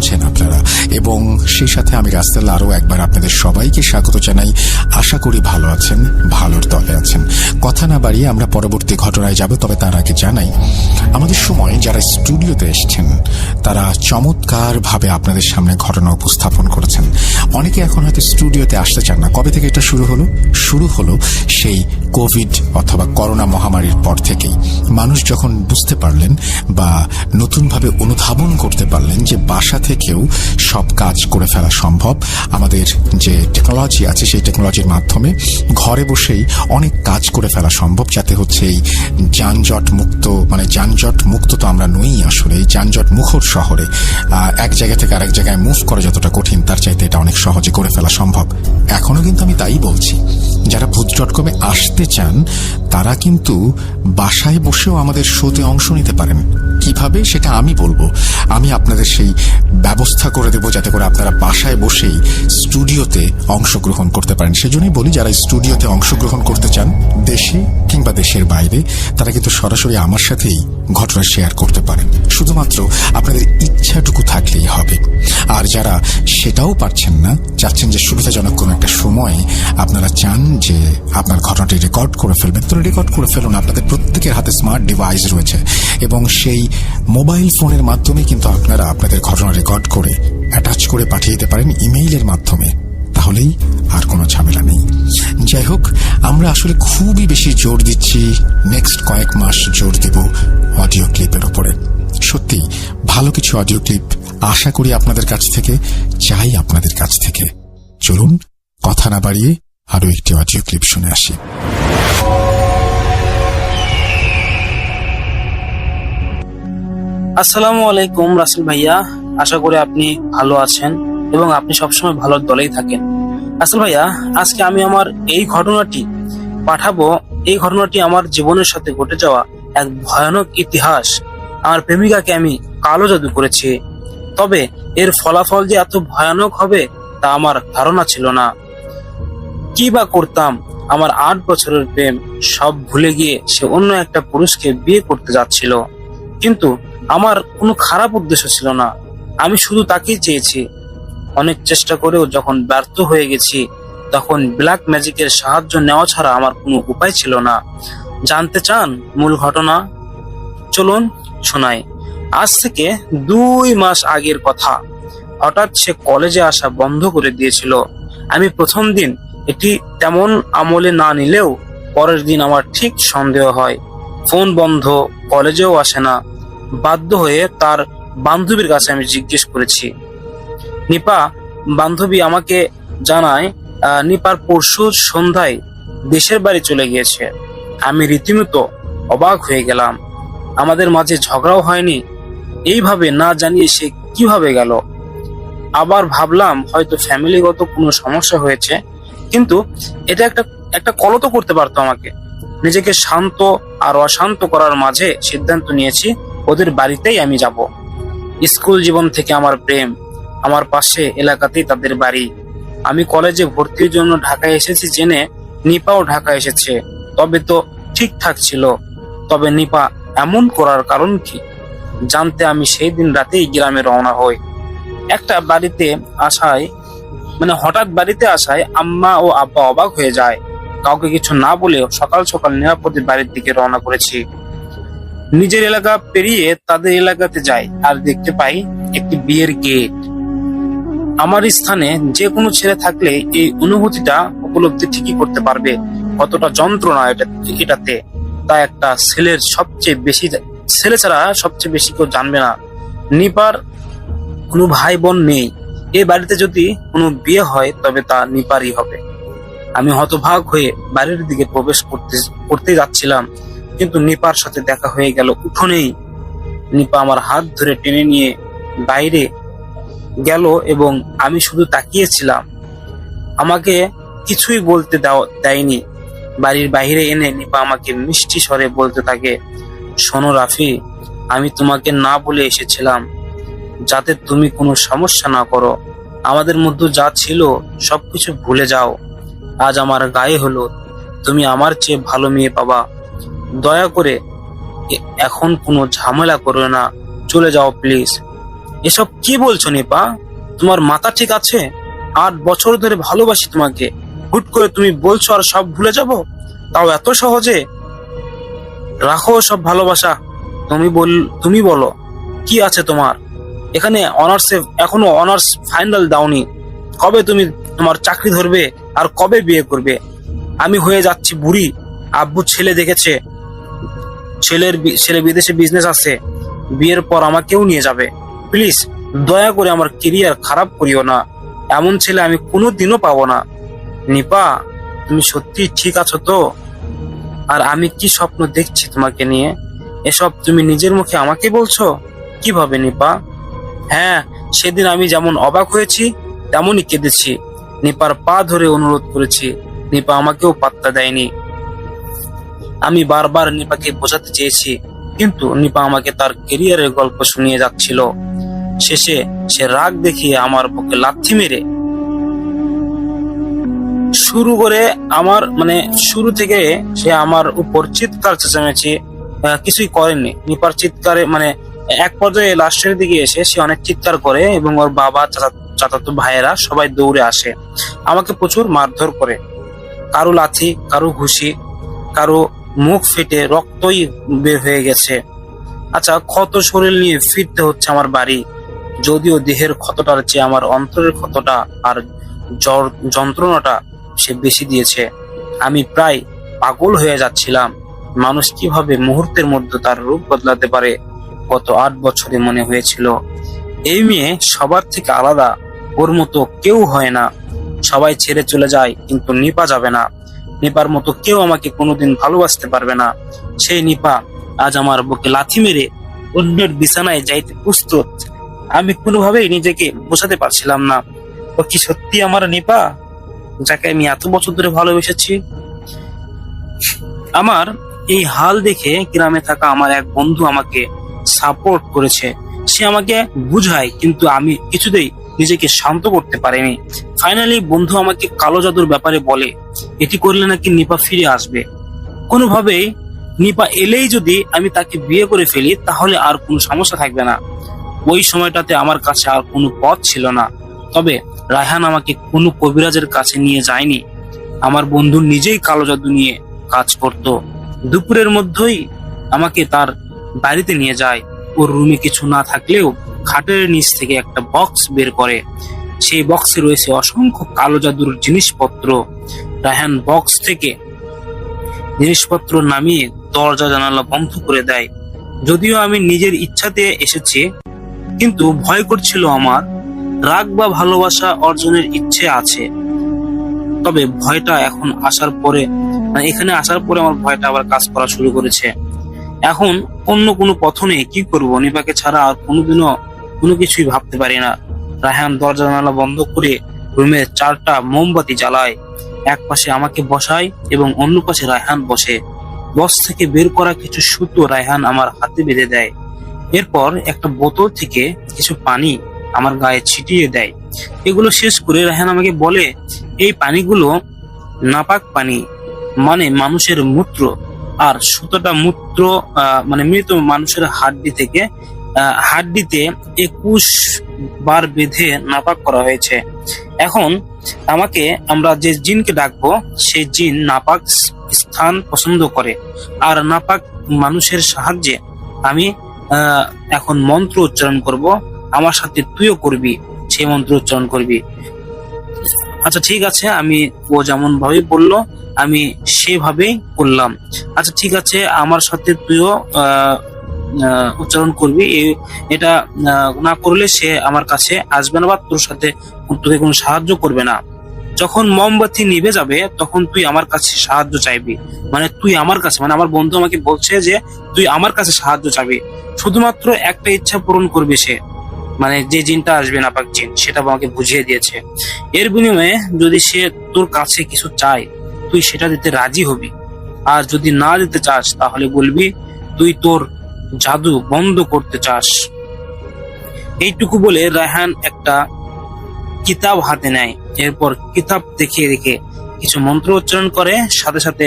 শুনছেন আপনারা, এবং সেই সাথে আমি রাস্তাল আরও একবার আপনাদের সবাইকে স্বাগত জানাই। আশা করি ভালো আছেন, ভালোর দলে আছেন। কথা না বাড়িয়ে আমরা পরবর্তী ঘটনায় যাব, তবে তার আগে জানাই আমাদের সময় যারা স্টুডিওতে এসছেন তারা চমৎকারভাবে আপনাদের সামনে ঘটনা উপস্থাপন করেছেন। অনেকে এখন হয়তো স্টুডিওতে আসতে চান না। কবে থেকে এটা শুরু হলো সেই কোভিড অথবা করোনা মহামারীর পর থেকেই। মানুষ যখন বুঝতে পারলেন বা নতুনভাবে অনুধাবন করতে পারলেন যে বাসা থেকেও সব কাজ করে ফেলা সম্ভব, আমাদের যে টেকনোলজি আছে সেই টেকনোলজির মাধ্যমে ঘরে বসেই অনেক কাজ করে ফেলা সম্ভব, যাতে হচ্ছে এই যানজট মুক্ত তো আমরা নই আসলে। এই যানজট মুখর শহরে এক জায়গা থেকে আরেক জায়গায় মুভ করা যতটা কঠিন, তার চাইতে এটা অনেক সহজে করে ফেলা সম্ভব। এখনো কিন্তু আমি তাই বলছি, যারা ভূত.কমে আসতে চান তারা কিন্তু বাসায় বসেও আমাদের শোতে অংশ নিতে পারেন। কিভাবে সেটা আমি বলবো। আমি আপনাদের সেই ব্যবস্থা করে দেব যাতে করে আপনারা বাসায় বসেই স্টুডিওতে অংশগ্রহণ করতে পারেন। সেজন্যই বলি, যারা স্টুডিওতে অংশগ্রহণ করতে চান দেশে কিংবা দেশের বাইরে, তারা কিন্তু সরাসরি আমার সাথেই ঘটনা শেয়ার করতে পারেন। শুধুমাত্র আপনাদের ইচ্ছাটুকু থাকলেই হবে। আর যারা সেটাও পারছেন না, চাচ্ছেন যে সুবিধাজনক কোনো একটা সময়ে আপনারা চান যে আপনার ঘটনাটি রেকর্ড করে ফেলবেন, তো রেকর্ড করে ফেলুন। আপনাদের প্রত্যেকের হাতে স্মার্ট ডিভাইস রয়েছে এবং সেই মোবাইল ফোনের মাধ্যমে কিন্তু আপনারা আপনাদের ঘটনা রেকর্ড করে অ্যাটাচ করে পাঠিয়ে দিতে পারেন ইমেইলের মাধ্যমে। তাহলেই আর কোনো ঝামেলা নেই। যাই হোক, আমরা আসলে খুবই বেশি জোর দিচ্ছি, নেক্সট কয়েক মাস জোর দেব অডিও ক্লিপের উপরে। সত্যি ভালো কিছু অডিও ক্লিপ আশা করি আপনাদের কাছ থেকে, চাই আপনাদের কাছ থেকে। চলুন কথা না বাড়িয়ে আরো একটি অডিও ক্লিপ শুনে আসি। আসসালামু আলাইকুম রাসেল ভাইয়া, আশা করি আপনি ভালো আছেন এবং আপনি সবসময় ভালোর দলেই থাকেন। রাসেল ভাইয়া, আজকে আমি আমার এই ঘটনাটি পাঠাবো। এই ঘটনাটি আমার জীবনের সাথে ঘটে যাওয়া এক ভয়ানক ইতিহাস। আমার প্রেমিকাকে আমি কালো জাদু করেছি, তবে এর ফলাফল যে এত ভয়ানক হবে তা আমার ধারণা ছিল না। কি বা করতাম, আমার 8 বছরের প্রেম সব ভুলে গিয়ে সে অন্য একটা পুরুষকে বিয়ে করতে যাচ্ছিল। কিন্তু আমার কোনো খারাপ উদ্দেশ্য ছিল না, আমি শুধু তাকেই চেয়েছি। অনেক চেষ্টা করেও যখন ব্যর্থ হয়ে গেছি, তখন ব্ল্যাক ম্যাজিকের সাহায্য নেওয়া ছাড়া আমার কোনো উপায় ছিল না। জানতে চান মূল ঘটনা? চলুন শোনাই। আজ থেকে 2 মাস আগের কথা। হঠাৎ সে কলেজে আসা বন্ধ করে দিয়েছিল। আমি প্রথম দিন এটি তেমন আমলে না নিলেও পরের দিন আমার ঠিক সন্দেহ হয়। ফোন বন্ধ, কলেজেও আসে না। বাধ্য হয়ে তার বান্ধবীর কাছে আমি জিজ্ঞেস করেছি। নিপা বান্ধবী আমাকে জানায় নিপার পরশু সন্ধ্যায় দেশের বাড়ি চলে গিয়েছে। আমি রীতিমতো অবাক হয়ে গেলাম। আমাদের মাঝে ঝগড়াও হয়নি, এইভাবে না জানিয়ে সে কিভাবে গেল। আবার ভাবলাম হয়তো ফ্যামিলিগত কোনো সমস্যা হয়েছে, কিন্তু এটা একটা কল তো করতে পারতো আমাকে। নিজেকে শান্ত আর অশান্ত করার মাঝে সিদ্ধান্ত নিয়েছি ওদের বাড়িতেই আমি যাব। স্কুল জীবন থেকে আমার প্রেম, আমার পাশে এলাকাতেই তাদের বাড়ি। আমি কলেজে ভর্তির জন্য ঢাকায় এসেছি জেনে নিপাও ঢাকা এসেছে, তবে তো ঠিকঠাক ছিল। তবে নিপা এমন করার কারণ কি জানতে আমি সেই দিন রাতেই গ্রামে রওনা হই। হঠাৎ বাড়িতে আসায় আম্মা ও আব্বা অবাক হয়ে যায়। কাউকে কিছু না বলেও সকাল সকাল নিরাপদে বাড়ির দিকে রওনা করেছি। নিজের এলাকা পেরিয়ে তাদের এলাকাতে যাই আর দেখতে পাই একটি বিয়ের গেট। আমার স্থানে যে কোনো ছেলে থাকলে এই অনুভূতিটা উপলব্ধি ঠিকই করতে পারবে কতটা যন্ত্রণা এটাতে। তা একটা ছেলে ছাড়া সবচেয়ে বেশি কেউ জানবে না। নিপার কোনো ভাই বোন নেই। এই বাড়িতে যদি কোনো বিয়ে হয় তবে তা নিপারই হবে। আমি হতভাগ হয়ে বাড়ির দিকে প্রবেশ করতে যাচ্ছিলাম, কিন্তু নিপার সাথে দেখা হয়ে গেল উঠোনেই। নিপা আমার হাত ধরে টেনে নিয়ে বাইরে গেল এবং আমি শুধু তাকিয়েছিলাম। আমাকে কিছুই বলতে দেয়নি। বাড়ির বাইরে এনে নিপা আমাকে মিষ্টি স্বরে বলতে থাকে, শোনো রাফি, আমি তোমাকে না বলে এসেছিলাম যাতে তুমি কোনো সমস্যা না করো। আমাদের মধ্যে যা ছিল সবকিছু ভুলে যাও। আজ আমার গায়ে হলো, তুমি আমার চেয়ে ভালো মেয়ে পাবা। দয়া করে এখন কোনো ঝামেলা করো না, চলে যাও প্লিজ। এসব কি বলছো নিপা? তোমার মাথা ঠিক আছে? 8 বছর ধরে ভালোবাসি তোমাকে, হুট করে তুমি বলছো আর সব ভুলে যাব? তাও এত সহজে? রাখো সব ভালোবাসা। তুমি বলো কি আছে তোমার? এখানে এখনো অনার্স ফাইনাল দাওনি। কবে তুমি তোমার চাকরি ধরবে আর কবে বিয়ে করবে? আমি হয়ে যাচ্ছি বুড়ি, আব্বু ছেলে দেখেছে, ছেলে বিদেশে বিজনেস আছে, বিয়ের পর আমাকেও নিয়ে যাবে। প্লিজ দয়া করে আমার কেরিয়ার খারাপ করিও না, এমন ছেলে আমি কোনোদিনও পাবো না। নিপা, তুমি সত্যি ঠিক আছো তো? আর আমি কি স্বপ্ন দেখছি তোমাকে নিয়ে, এসব তুমি নিজের মুখে আমাকে বলছো? কিভাবে নিপা? হ্যাঁ, সেদিন আমি যেমন অবাক হয়েছি তেমনই কেঁদেছি। নিপার পা ধরে অনুরোধ করেছি, নিপা আমাকেও পাত্তা দেয়নি। আমি বারবার নিপাকে বোঝাতে চেয়েছি, কিন্তু নিপা আমাকে তার কেরিয়ারের গল্প শুনিয়ে যাচ্ছিল। শেষে সে রাগ দেখিয়ে আমার বুকে লাথি মেরে শুরু থেকে সে আমার উপর চিৎকার চেঁচামেচি কিছুই করেনি। নিপার চিৎকারে এক পর্যায়ে লাস্টের দিকে এসে সে অনেক চিৎকার করে এবং ওর বাবা, চাচাতো ভাইয়েরা সবাই দৌড়ে আসে, আমাকে প্রচুর মারধর করে। কারো লাথি, কারো ঘুষি, কারো মুখ ফেটে রক্তই বের হয়ে গেছে। আচ্ছা, ক্ষত শরীর নিয়ে ফিরতে হচ্ছে আমার বাড়ি। যদিও দেহের ক্ষতটার চেয়ে আমার অন্তরের ক্ষতটা আর যন্ত্রণাটা সে বেশি দিয়েছে। আমি প্রায় পাগল হয়ে যাচ্ছিলাম। মানুষ কিভাবে মুহূর্তের মধ্যে তার রূপ বদলাতে পারে, গত 8 বছরে মনে হয়েছিল। এই মেয়ে সবার থেকে আলাদা, ওর মতো কেউ হয় না। সবাই ছেড়ে চলে যায়, কিন্তু নিপা যাবে না। নিপার মতো কেউ আমাকে কোনোদিন ভালোবাসতে পারবে না। সেই নিপা আজ আমার বুকে লাথি মেরে অন্যের বিছানায় যাইতে প্রস্তুত। আমি কোনোভাবেই নিজেকে বোঝাতে পারছিলাম না, ও কি সত্যি আমার নিপা, যাকে আমি এত বছর ধরে ভালোবেসেছি? আমার এই হাল দেখে গ্রামে থাকা আমার এক বন্ধু আমাকে সাপোর্ট করেছে। সে আমাকে বুঝায়, কিন্তু আমি কিছুতেই নিজেকে শান্ত করতে পারিনি। ফাইনালি বন্ধু আমাকে কালো জাদুর ব্যাপারে বলে, এটি করলে নাকি নিপা ফিরে আসবে। কোনোভাবেই নিপা এলেই যদি আমি তাকে বিয়ে করে ফেলি, তাহলে আর কোনো সমস্যা থাকবে না। ওই সময়টাতে আমার কাছে আর কোনো পথ ছিল না। তবে রায়হান আমাকে কোনো কবিরাজের কাছে নিয়ে যায়নি। আমার বন্ধু নিজেই কালো জাদু নিয়ে কাজ করত। দুপুরের মধ্যেই আমাকে তার বাড়িতে নিয়ে যায়। ওর রুমে কিছু না থাকলেও খাটের নিচ থেকে একটা বক্স বের করে। সেই বক্সে রয়েছে অসংখ্য কালো জাদুর জিনিসপত্র। রায়হান বক্স থেকে জিনিসপত্র নামিয়ে দরজা জানালা বন্ধ করে দেয়। যদিও আমি নিজের ইচ্ছাতে এসেছি, কিন্তু ভয় করছিল আমার। রাগ বা ভালোবাসা অর্জনের ইচ্ছে আছে, তবে ভয়টা এখানে আসার পরে আমার ভয়টা আবার কাজ করা শুরু করেছে। এখন অন্য কোনো পথ নেই, কি করবো? নিপাকে ছাড়া আর কোনোদিনও কোনো কিছুই ভাবতে পারি না। রায়হান দরজা জানালা বন্ধ করে রুমে 4টা মোমবাতি জ্বালায়। এক পাশে আমাকে বসায় এবং অন্য পাশে রায়হান বসে। বক্স থেকে বের করা কিছু সুতো রায়হান আমার হাতে বেঁধে দেয়। এরপর একটা বোতল থেকে কিছু পানি আমার গায়ে ছিটিয়ে দেয়। এগুলো শেষ করে রায়হান আমাকে বলে, এই পানিগুলো নাপাক পানি, মানে মানুষের মূত্র। আর সুতোটা মূত্র মৃত মানুষের হাড্ডিতে 21 বার বেঁধে নাপাক করা হয়েছে। এখন আমরা যে জিনকে ডাকবো, সেই জিন নাপাক স্থান পছন্দ করে। আর নাপাক মানুষের সাহায্যে আমি এখন মন্ত্র উচ্চারণ করব। আমার সাথে তুইও করবি, সেই মন্ত্র উচ্চারণ করবি। আচ্ছা ঠিক আছে, ও যেমন ভাবে বললো আমি সেভাবেই করলাম। আচ্ছা ঠিক আছে, আমার সাথে তুইও উচ্চারণ করবি। এটা না করলে সে আমার কাছে আসবে না বা তোকে কোনো সাহায্য করবে না। যখন মোমবাতি নিভে যাবে তখন তুই আমার কাছে সাহায্য চাইবি। তুই আমার কাছে, আমার বন্ধু আমাকে বলছে যে তুই আমার কাছে সাহায্য চাইবি। শুধুমাত্র একটা ইচ্ছা পূরণ করবে সে, যে জিনটা আসবে নাপাক জিন, সেটা আমাকে বুঝিয়ে দিয়েছে। এর বিনিময়ে যদি সে তোর কাছে কিছু চায়, তুই সেটা দিতে রাজি হবি। আর যদি না দিতে চাস, তাহলে বলবি তুই তোর জাদু বন্ধ করতে চাস। এইটুকু বলে রায়হান একটা কিতাব হাতে নেয়। এরপর কিতাব দেখিয়ে রেখে কিছু মন্ত্র উচ্চারণ করে। সাথে সাথে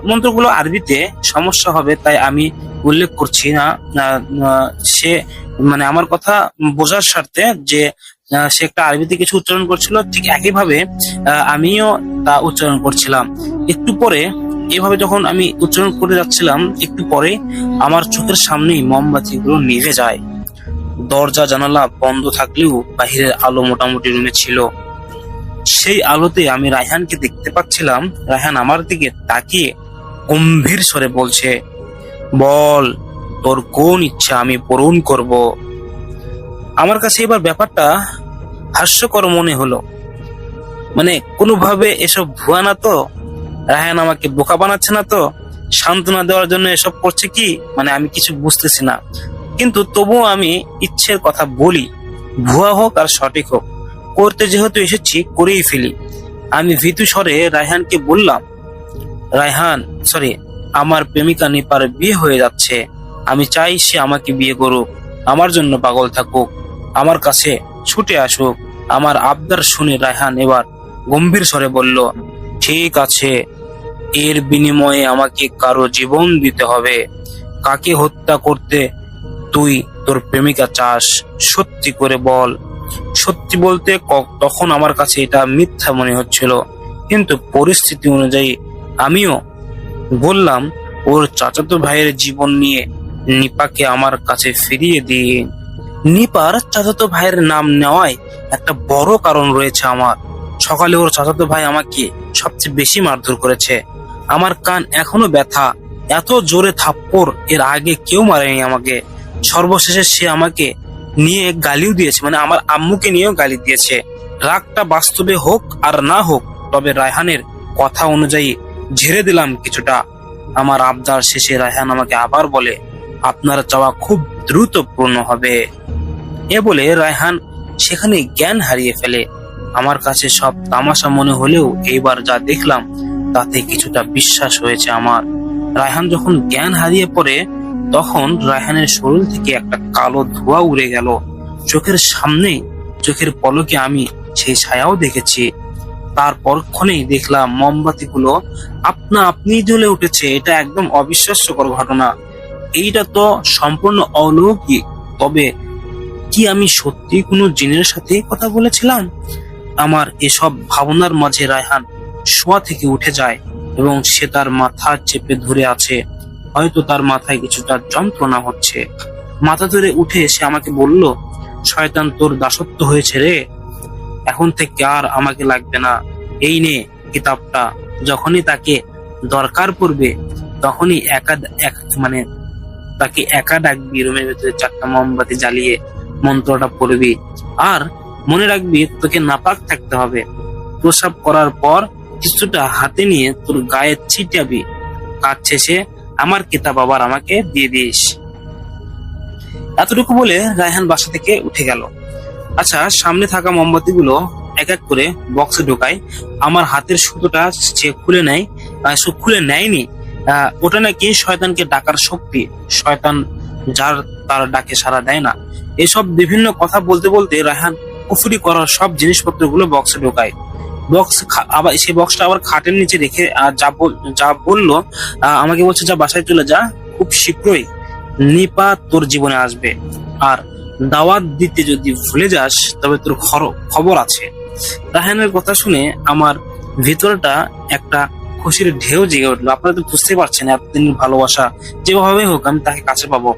মন্ত্রগুলো আরবিতে, সমস্যা হবে তাই আমি উল্লেখ করছি না। সে মানে আমার কথা বোঝার স্বার্থে যে সে একটা আরবিতে কিছু উচ্চারণ করছিল, ঠিক একইভাবে আমিও তা উচ্চারণ করছিলাম। একটু পরে এভাবে যখন আমি উচ্চারণ করে যাচ্ছিলাম, একটু পরে আমার চোখের সামনেই মোমবাতিগুলো নিভে যায়। দরজা জানালা বন্ধ থাকলেও বাহিরের আলো মোটামুটি রুমে ছিল। সেই আলোতে আমি রায়হানকে দেখতে পাচ্ছিলাম। রায়হান আমার দিকে তাকিয়ে গম্ভীর স্বরে বলছে, বল তোর কোন ইচ্ছা আমি পূরণ করব। আমার কাছে এবার ব্যাপারটা হাস্যকর মনে হলো। মানে কোনোভাবে এসব ভুয়া না তো? রায়হান আমাকে বোকা বানাচ্ছে না তো? সান্ত্বনা দেওয়ার জন্য এসব করছে কি? মানে আমি কিছু বুঝতেছি না, কিন্তু তবুও আমি ইচ্ছের কথা বলি, ভুয়া হোক আর সঠিক হোক, করতে যেহেতু এসেছি করেই ফেলি। আমি ভীতু স্বরে রায়হানকে বললাম, রায়হান সরি, আমার প্রেমিকা নিপার বিয়ে হয়ে যাচ্ছে। আমি চাই সে আমাকে বিয়ে করুক, আমার জন্য পাগল থাকুক, আমার কাছে ছুটে আসুক। আমার আবদার শুনে রায়হান এবার গম্ভীর স্বরে বলল, ঠিক আছে, এর বিনিময়ে আমাকে কারো জীবন দিতে হবে। কাকে হত্যা করতে তুই তোর প্রেমিকা চাস? সত্যি করে বল। সত্যি বলতে তখন আমার কাছে এটা মিথ্যা মনে হচ্ছিল, কিন্তু পরিস্থিতি অনুযায়ী আমিও বললাম, ওর চাচাতো ভাইয়ের জীবন নিয়ে নিপাকে আমার কাছে ফিরিয়ে দিয়ে। নিপার চাচাতো ভাইয়ের নাম নেওয়ায় একটা বড় কারণ রয়েছে আমার। সকালে ওর চাচাতো ভাই আমাকে সবচেয়ে বেশি মারধর করেছে। আমার কান এখনো ব্যথা। এত জোরে থাপ্পড় এর আগে কেউ মারেনি আমাকে। সর্বশেষে সে আমাকে নিয়ে গালিও দিয়েছে, মানে আমার আম্মুকে নিয়েও গালি দিয়েছে। রাগটা বাস্তবে হোক আর না হোক, তবে রায়হানের কথা অনুযায়ী ঝেড়ে দিলাম কিছুটা। আমার আবদার শেষে রায়হান আমাকে আবার বলে, আপনার চাওয়া খুব দ্রুত পূর্ণ হবে। এ বলে রায়হান সেখানে জ্ঞান হারিয়ে ফেলে। আমার কাছে সব তামাশা মনে হলেও এইবার যা দেখলাম তাতে কিছুটা বিশ্বাস হয়েছে আমার। রায়হান যখন জ্ঞান হারিয়ে পড়ে, তখন রায়হানের শরীর থেকে একটা কালো ধোঁয়া উড়ে গেল। চোখের সামনে, চোখের পলকে আমি সেই ছায়াও দেখেছি। তারপরক্ষণেই দেখলাম মোমবাতিগুলো আপনা আপনি জ্বলে উঠেছে। এটা একদম অবিশ্বাস্যকর ঘটনা। এইটা তো সম্পূর্ণ অলৌকিক। তবে কি আমি সত্যি কোনো জিনের সাথে কথা বলেছিলাম? আমার এসব ভাবনার মাঝে রায়হান শোয়া থেকে উঠে যায় এবং সে তার মাথা চেপে ধরে আছে। হয়তো তার মাথায় কিছুটা যন্ত্রণা হচ্ছে। মাথা ধরে উঠে সে আমাকে বলল, শয়তান তোর দাসত্ব হয়েছে রে, এখন থেকে আর আমাকে লাগবে না। এই নে কিতাবটা, যখনই তাকে দরকার পড়বে তখনই তাকে একা ডাকবি, রুমের ভেতরে 4টা মোমবাতি জ্বালিয়ে মন্ত্রটা পড়বি। আর মনে রাখবি তোকে নাপাক থাকতে হবে। প্রসাব করার পর কিছুটা হাতে নিয়ে তোর গায়ে ছিটাবি। কাজ শেষে আমার কিতাব আবার আমাকে দিয়ে দিস। এতটুকু বলে রায়হান বাসা থেকে উঠে গেল। আচ্ছা, সামনে থাকা মোমবাতিগুলো এক এক করে বক্সে ঢোকায়। আমার হাতের সুতোটা সে খুলে নেয়নি। ওটা নাকি শয়তানকে ডাকার শক্তি। শয়তান যার তার ডাকে সাড়া দেয় না। এসব বিভিন্ন কথা বলতে বলতে রায়হান কুফরি করার সব জিনিসপত্রগুলো বক্সে ঢোকায়। আবার সেই বক্সটা আবার খাটের নিচে রেখে যা বললো, আমাকে বলছে, যা বাসায় চলে যা, খুব শীঘ্রই নিপা তোর জীবনে আসবে। আর দাওয়াত দিতে যদি ভুলে যাস তবে তোর খবর আছে। রায়হানের কথা শুনে আমার ভিতরটা একটা খুশির ঢেউ জেগে উঠলো। আপনারা তো বুঝতে পারছেন এতদিনের ভালোবাসা যেভাবে হোক আমি তাকে কাছে পাবো।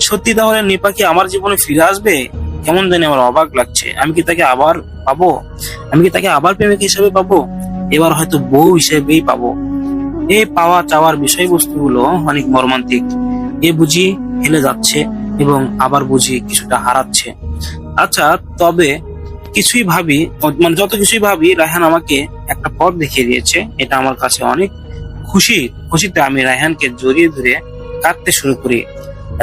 সত্যি তাহলে নিপা কি আমার জীবনে ফিরে আসবে? কেমন জানি আমার অবাক লাগছে। আমি কি তাকে আবার পাবো? আমি কি তাকে আবার প্রেমিক হিসেবে পাবো? এবার হয়তো বউ হিসেবেই পাবো। এই পাওয়া চাওয়ার বিষয়বস্তুগুলো অনেক মর্মান্তিক। এ বুঝি হেলে যাচ্ছে এবং আবার বুঝি কিছুটা হারাচ্ছে। আচ্ছা, তবে যত কিছুই ভাবি, রায়হান আমাকে একটা পথ দেখিয়ে দিয়েছে। এটা আমার কাছে অনেক খুশিতে আমি রায়হানকে জড়িয়ে ধরে কাঁদতে শুরু করি।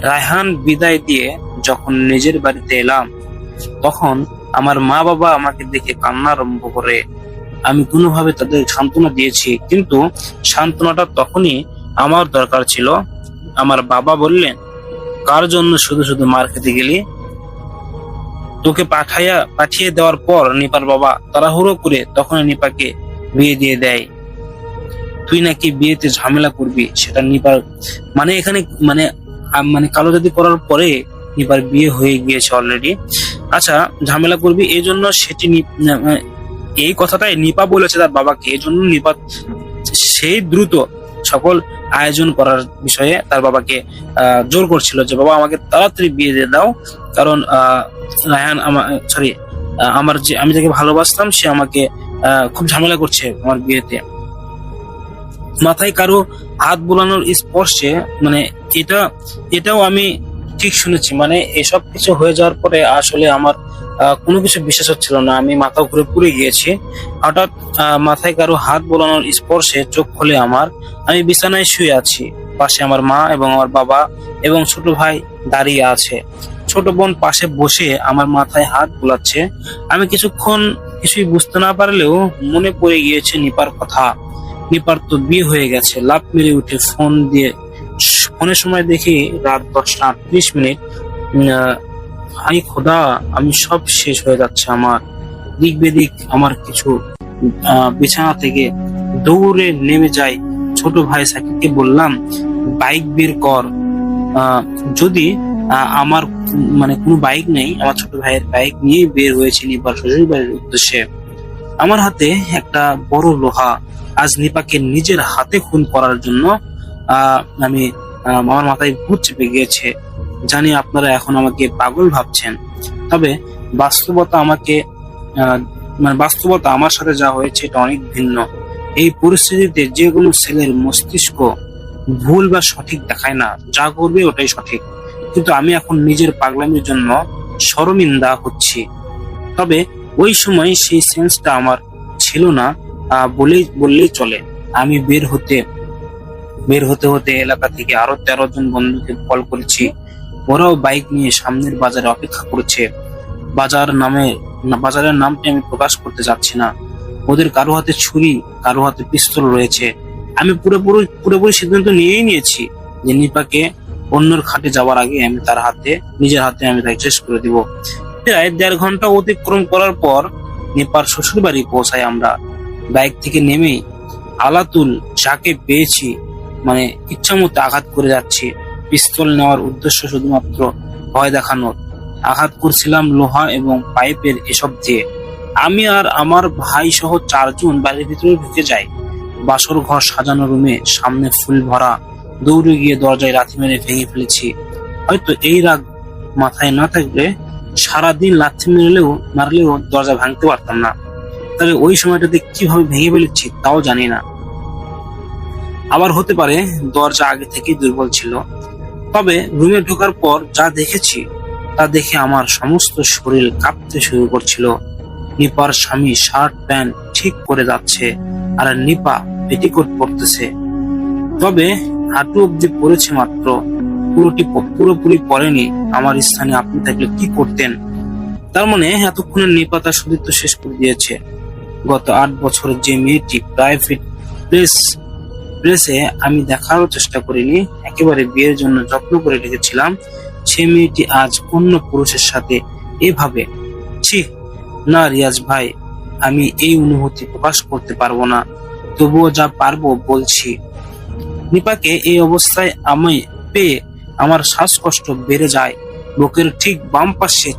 রায়হান বিদায় দিয়ে যখন নিজের বাড়িতে এলাম, তখন আমার মা বাবা আমাকে দেখে কান্না আরম্ভ করে। আমি কোনোভাবে তাদের সান্ত্বনা দিয়েছি, কিন্তু সান্ত্বনাটা তখনই আমার দরকার ছিল। আমার বাবা বললেন, কার জন্য শুধু শুধু মার খেতে গেলি? তোকে পাঠিয়ে দেওয়ার পর নিপার বাবা তাড়াহুড়ো করে তখন নিপাকে বিয়ে দিয়ে দেয়। তুই নাকি বিয়েতে ঝামেলা করবি, সেটা নিপার এখানে মানে কালো জাদু করার পরে নিপার বিয়ে হয়ে গিয়েছে অলরেডি। আচ্ছা, ঝামেলা করবি এই জন্য এই কথাটাই নিপা বলেছে তার বাবাকে, এই জন্য নিপা সেই দ্রুত সকল আয়োজন করার বিষয়ে তার বাবাকে জোর করছিল যে বাবা আমাকে তাড়াতাড়ি বিয়ে দিয়ে দাও, কারণ রায়হান আমি যাকে ভালোবাসতাম সে আমাকে খুব ঝামেলা করছে আমার বিয়েতে। মাথায় কারো হাত বোলানোর স্পর্শে মানে এটাও আমি ঠিক শুনেছি। মানে এসব কিছু হয়ে যাওয়ার পরে আসলে আমার কোনো কিছু বিশ্বাস হচ্ছিল না, আমি মাথা ঘুরে পুড়ে গিয়েছি। হঠাৎ মাথায় কারো হাত বোলানোর স্পর্শে চোখ খুলে আমি বিছানায় শুয়ে আছি, পাশে আমার মা এবং আমার বাবা এবং ছোট ভাই দাঁড়িয়ে আছে। ছোট বোন পাশে বসে আমার মাথায় হাত বোলাচ্ছে। আমি কিছুই বুঝতে না পারলেও মনে পড়ে গিয়েছে নিপার কথা। নিপার তো বিয়ে হয়ে গেছে। লাফ মেরে উঠে ফোনের সময় দেখি রাত 10:38। হাই খোদা, আমি সব শেষ হয়ে যাচ্ছে আমার। দিক বেদিক আমার কিছু বিছানা থেকে দৌড়ে নেমে যাই। ছোট ভাই সাকিবকে বললাম বাইক বের কর। যদি আমার মানে কোনো বাইক নেই, আমার ছোট ভাইয়ের বাইক নিয়ে বের হয়েছে নিপার শ্বশুর বাড়ির উদ্দেশ্যে। আমার হাতে একটা বড় লোহা। আজ নিপাকে নিজের হাতে খুন করার জন্য আমার মাথায় ভূত চেপে গিয়েছে। জানি আপনারা এখন আমাকে পাগল ভাবছেন, তবে বাস্তবতা আমার সাথে যা হয়েছে এটা অনেক ভিন্ন। এই পরিস্থিতিতে যে কোনো ছেলের মস্তিষ্ক ভুল বা সঠিক দেখায় না, যা করবে ওটাই সঠিক। কিন্তু আমি এখন নিজের পাগলামির জন্য শরমিন্দা হচ্ছি। তবে ওই সময় সেই সেন্সটা আমার ছিল না বললেই চলে। আমি বের হতে হতে এলাকা থেকে আরো 13 জন বন্ধুকে কল করেছি। ওরাও বাইক নিয়ে সামনের বাজারে অপেক্ষা করছে। বাজারের নামটি আমি প্রকাশ করতে যাচ্ছি না। ওদের কারো হাতে ছুরি, কারো হাতে পিস্তল রয়েছে। আমি পুরোপুরি সিদ্ধান্ত নিয়েই নিয়েছি যে নিপাকে অন্যর খাটে যাওয়ার আগে আমি নিজের হাতে আমি তাকে শেষ করে দিব। প্রায় 1.5 ঘন্টা অতিক্রম করার পর নিপার শ্বশুর বাড়ি পৌঁছাই আমরা। বাইক থেকে নেমে আলাতুল যাকে পেয়েছি মানে ইচ্ছা মতো আঘাত করে যাচ্ছি। পিস্তল নেওয়ার উদ্দেশ্য শুধুমাত্র ভয় দেখানোর। আঘাত করছিলাম লোহা এবং পাইপের এসব দিয়ে। আমি আর আমার ভাই সহ 4 জন বাড়ির ভিতরে ঢুকে যাই। বাসর ঘর সাজানো রুমে সামনে ফুল ভরা। দৌড়ে গিয়ে দরজায় লাথি মেরে ভেঙে ফেলেছি। হয়তো এই রাগ মাথায় না থাকলে সারাদিন লাথি মারলেও দরজা ভাঙতে পারতাম না। তবে ওই সময়টাতে কিভাবে ভেঙে ফেলেছি তাও জানি না। আবার হতে পারে দরজা আগে থেকেই দুর্বল ছিল। তবে রুমে ঢোকার পর যা দেখেছি তা দেখে আমার সমস্ত শরীর কাঁপতে শুরু করছিল। নিপার স্বামী শার্ট প্যান্ট ঠিক করে যাচ্ছে আর নিপা পেটিকোট পরতেছে। তবে হাঁটু অব্দি পড়েছে মাত্র, পুরোপুরি পড়েনি। আমার স্থানে আপনি থাকলে কি করতেন? তার মানে এতক্ষণে নিপা তার সতীত্ব শেষ করে দিয়েছে। গত 8 বছরের যে মেয়েটি প্রাইভেট প্লেসে আমি দেখারও চেষ্টা করিনি, একেবারে বিয়ের জন্য যত্ন করে রেখেছিলাম, সে মেয়েটি আজ অন্য পুরুষের সাথে এভাবে। ছি না রিয়াজ ভাই, আমি এই অনুভূতি প্রকাশ করতে পারবো না, তবুও যা পারবো বলছি। নিপাকে এই অবস্থায় আমি পেয়ে আমার শ্বাসকষ্ট বেড়ে যায়। বুকের ঠিক বাম পাশে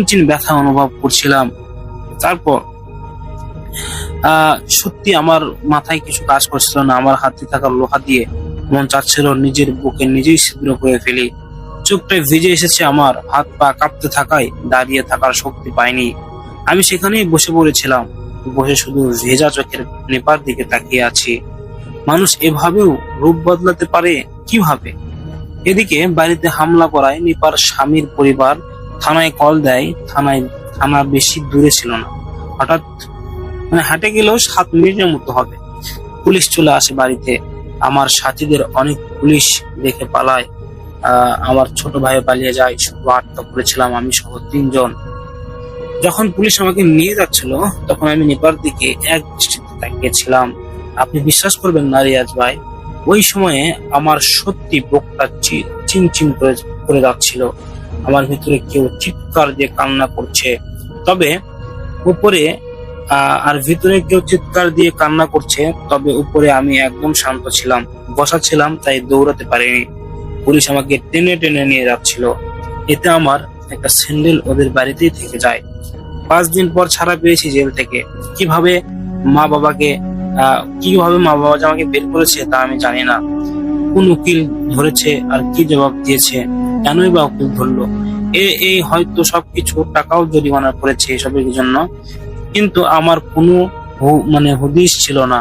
চিন ব্যথা অনুভব করছিলাম। তারপর সত্যি আমার মাথায় কিছু কাজ করছিল না। আমার হাতে থাকা লোহা দিয়ে মন চাচ্ছিল নিজের বুকে নিজেই ছিদ্র করে ফেলি। চোখটায় ভিজে এসেছে আমার, হাত পা কাঁপতে থাকায় দাঁড়িয়ে থাকার শক্তি পাইনি। আমি সেখানেই বসে পড়েছিলাম, বসে শুধু ভেজা চোখের নেপার দিকে তাকিয়ে আছি। মানুষ এভাবেও রূপ বদলাতে পারে কিভাবে? এদিকে বাড়িতে হামলা করায় নিপার স্বামীর পরিবার থানায় কল দেয়। থানা বেশি দূরে ছিল না, হঠাৎ হাঁটে গেলেও 7 মিনিটের মতো হবে। পুলিশ চলে আসে বাড়িতে। আমার সাথীদের অনেক পুলিশ দেখে পালায়। আমার ছোট ভাই পালিয়ে যায়, শুধু আটকা করেছিলাম আমি সহ 3 জন। যখন পুলিশ আমাকে নিয়ে যাচ্ছিল তখন আমি নিপার দিকে এক দৃষ্টিতে তাকিয়েছিলাম। আপনি বিশ্বাস করবেন না রিয়াজ ভাই, ওই সময়ে আমার সত্যি বুকটা চিনচিন করে যাচ্ছিল। আমার ভিতরে কেউ চিৎকার দিয়ে কান্না করছে, তবে উপরে আমি একদম শান্ত ছিলাম, বসা ছিলাম, তাই দৌড়াতে পারিনি। পুলিশ আমাকে টেনে টেনে নিয়ে যাচ্ছিল। এতে আমার একটা স্যান্ডেল ওদের বাড়িতেই থেকে যায়। 5 দিন পর ছাড়া পেয়েছি জেল থেকে। কিভাবে মা বাবাকে কিভাবে মা বাবা যে আমাকে বের করেছে তা আমি জানি না। কোন উকিল ধরেছে আর কি জবাব দিয়েছে, কেনই বা উকিল ধরলো, এই হয়তো সবকিছু টাকাও জরিমানা করেছে এসবের জন্য। কিন্তু আমার কোনো হুদিস ছিল না।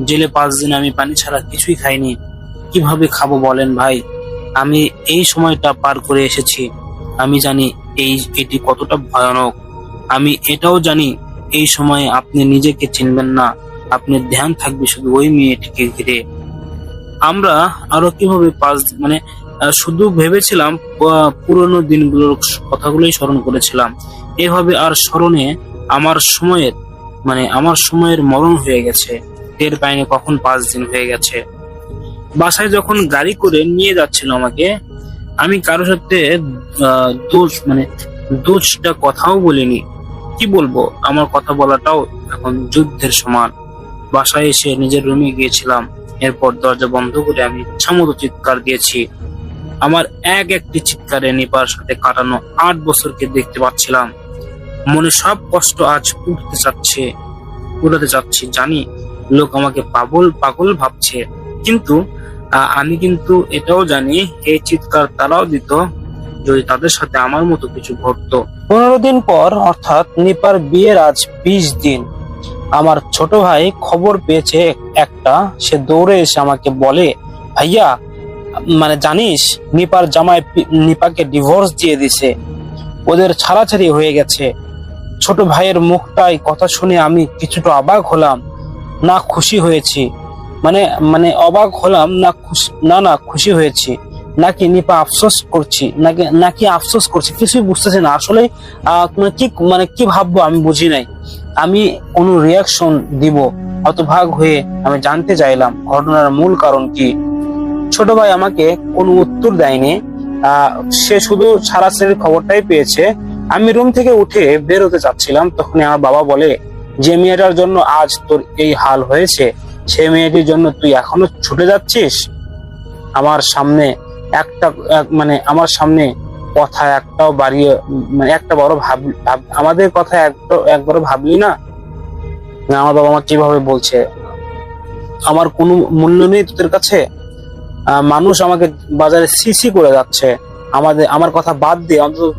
জেলে 5 দিন আমি পানি ছাড়া কিছুই খাইনি। কিভাবে খাবো বলেন ভাই? আমি এই সময়টা পার করে এসেছি। আমি জানি এটি কতটা ভয়ানক। আমি এটাও জানি এই সময়ে আপনি নিজেকে চিনবেন না, আপনার ধ্যান থাকবে শুধু ওই মেয়েটিকে ঘিরে। আমরা আরো কিভাবে শুধু ভেবেছিলাম, পুরনো দিনগুলোর কথাগুলোই স্মরণ করেছিলাম। এভাবে আর স্মরণে আমার সময়ের মরণ হয়ে গেছে। টের পাইনি কখন 5 দিন হয়ে গেছে। বাসায় যখন গাড়ি করে নিয়ে যাচ্ছিল আমাকে, আমি কারোর সাথে দোষটা কথাও বলিনি। কি বলবো, আমার কথা বলাটাও এখন যুদ্ধের সমান। বাসায় এসে নিজের রুমে গিয়েছিলাম। এরপর দরজা বন্ধ করে আমি ইচ্ছামতো চিৎকার দিয়েছি। আমার একটি চিৎকারে নিপার সাথে কাটানো 8 বছরকে দেখতে পাচ্ছিলাম। মনে সব কষ্ট আজ উড়াতে চাচ্ছি। জানি লোক আমাকে পাগল ভাবছে, কিন্তু আমি এটাও জানি এই চিৎকার তারাও দিত যদি তাদের সাথে আমার মতো কিছু ঘটতো। 15 দিন পর, অর্থাৎ নিপার বিয়ের আজ 20 দিন, আমার ছোট ভাই খবর পেয়েছে একটা। সে দৌড়ে এসে আমাকে বলে, ভাইয়া জানিস নিপার জামাই নিপাকে ডিভোর্স দিয়ে দিছে, ওদের ছাড়াছাড়ি হয়ে গেছে। ছোট ভাইয়ের মুখটাই কথা শুনে আমি কিছুটা অবাক হলাম, না খুশি হয়েছি। অবাক হলাম না খুশি হয়েছি, নাকি নিপা আফসোস করছি, নাকি আফসোস করছি, কিছুই বুঝতেছি না আসলে। কি ভাববো আমি বুঝি নাই। আমি কোনো রিয়াকশন দিব হতভাগ হয়ে আমি জানতে চাইলাম ঘটনার মূল কারণ কি। ছোট ভাই আমাকে কোনো উত্তর দেয়নি। সে শুধু ছাড়াছাড়ির খবরটাই পেয়েছে। আমি রুম থেকে উঠে বের হতে চাচ্ছিলাম, তখনই আমার বাবা বলে, যে মেয়েটার জন্য আজ তোর এই হাল হয়েছে, সে মেয়েটির জন্য তুই এখনো ছুটে যাচ্ছিস? আমার সামনে কথা একটাও বাড়িয়ে একটা বড় আমাদের কথা একবারও ভাবলি না? আমার বাবা মা কিভাবে বলছে, আমার কোনো মূল্য নেই তোদের কাছে? মানুষ আমাকে বাজারে সিসি করে যাচ্ছে। আমার কথা বাদ দিয়ে অন্তত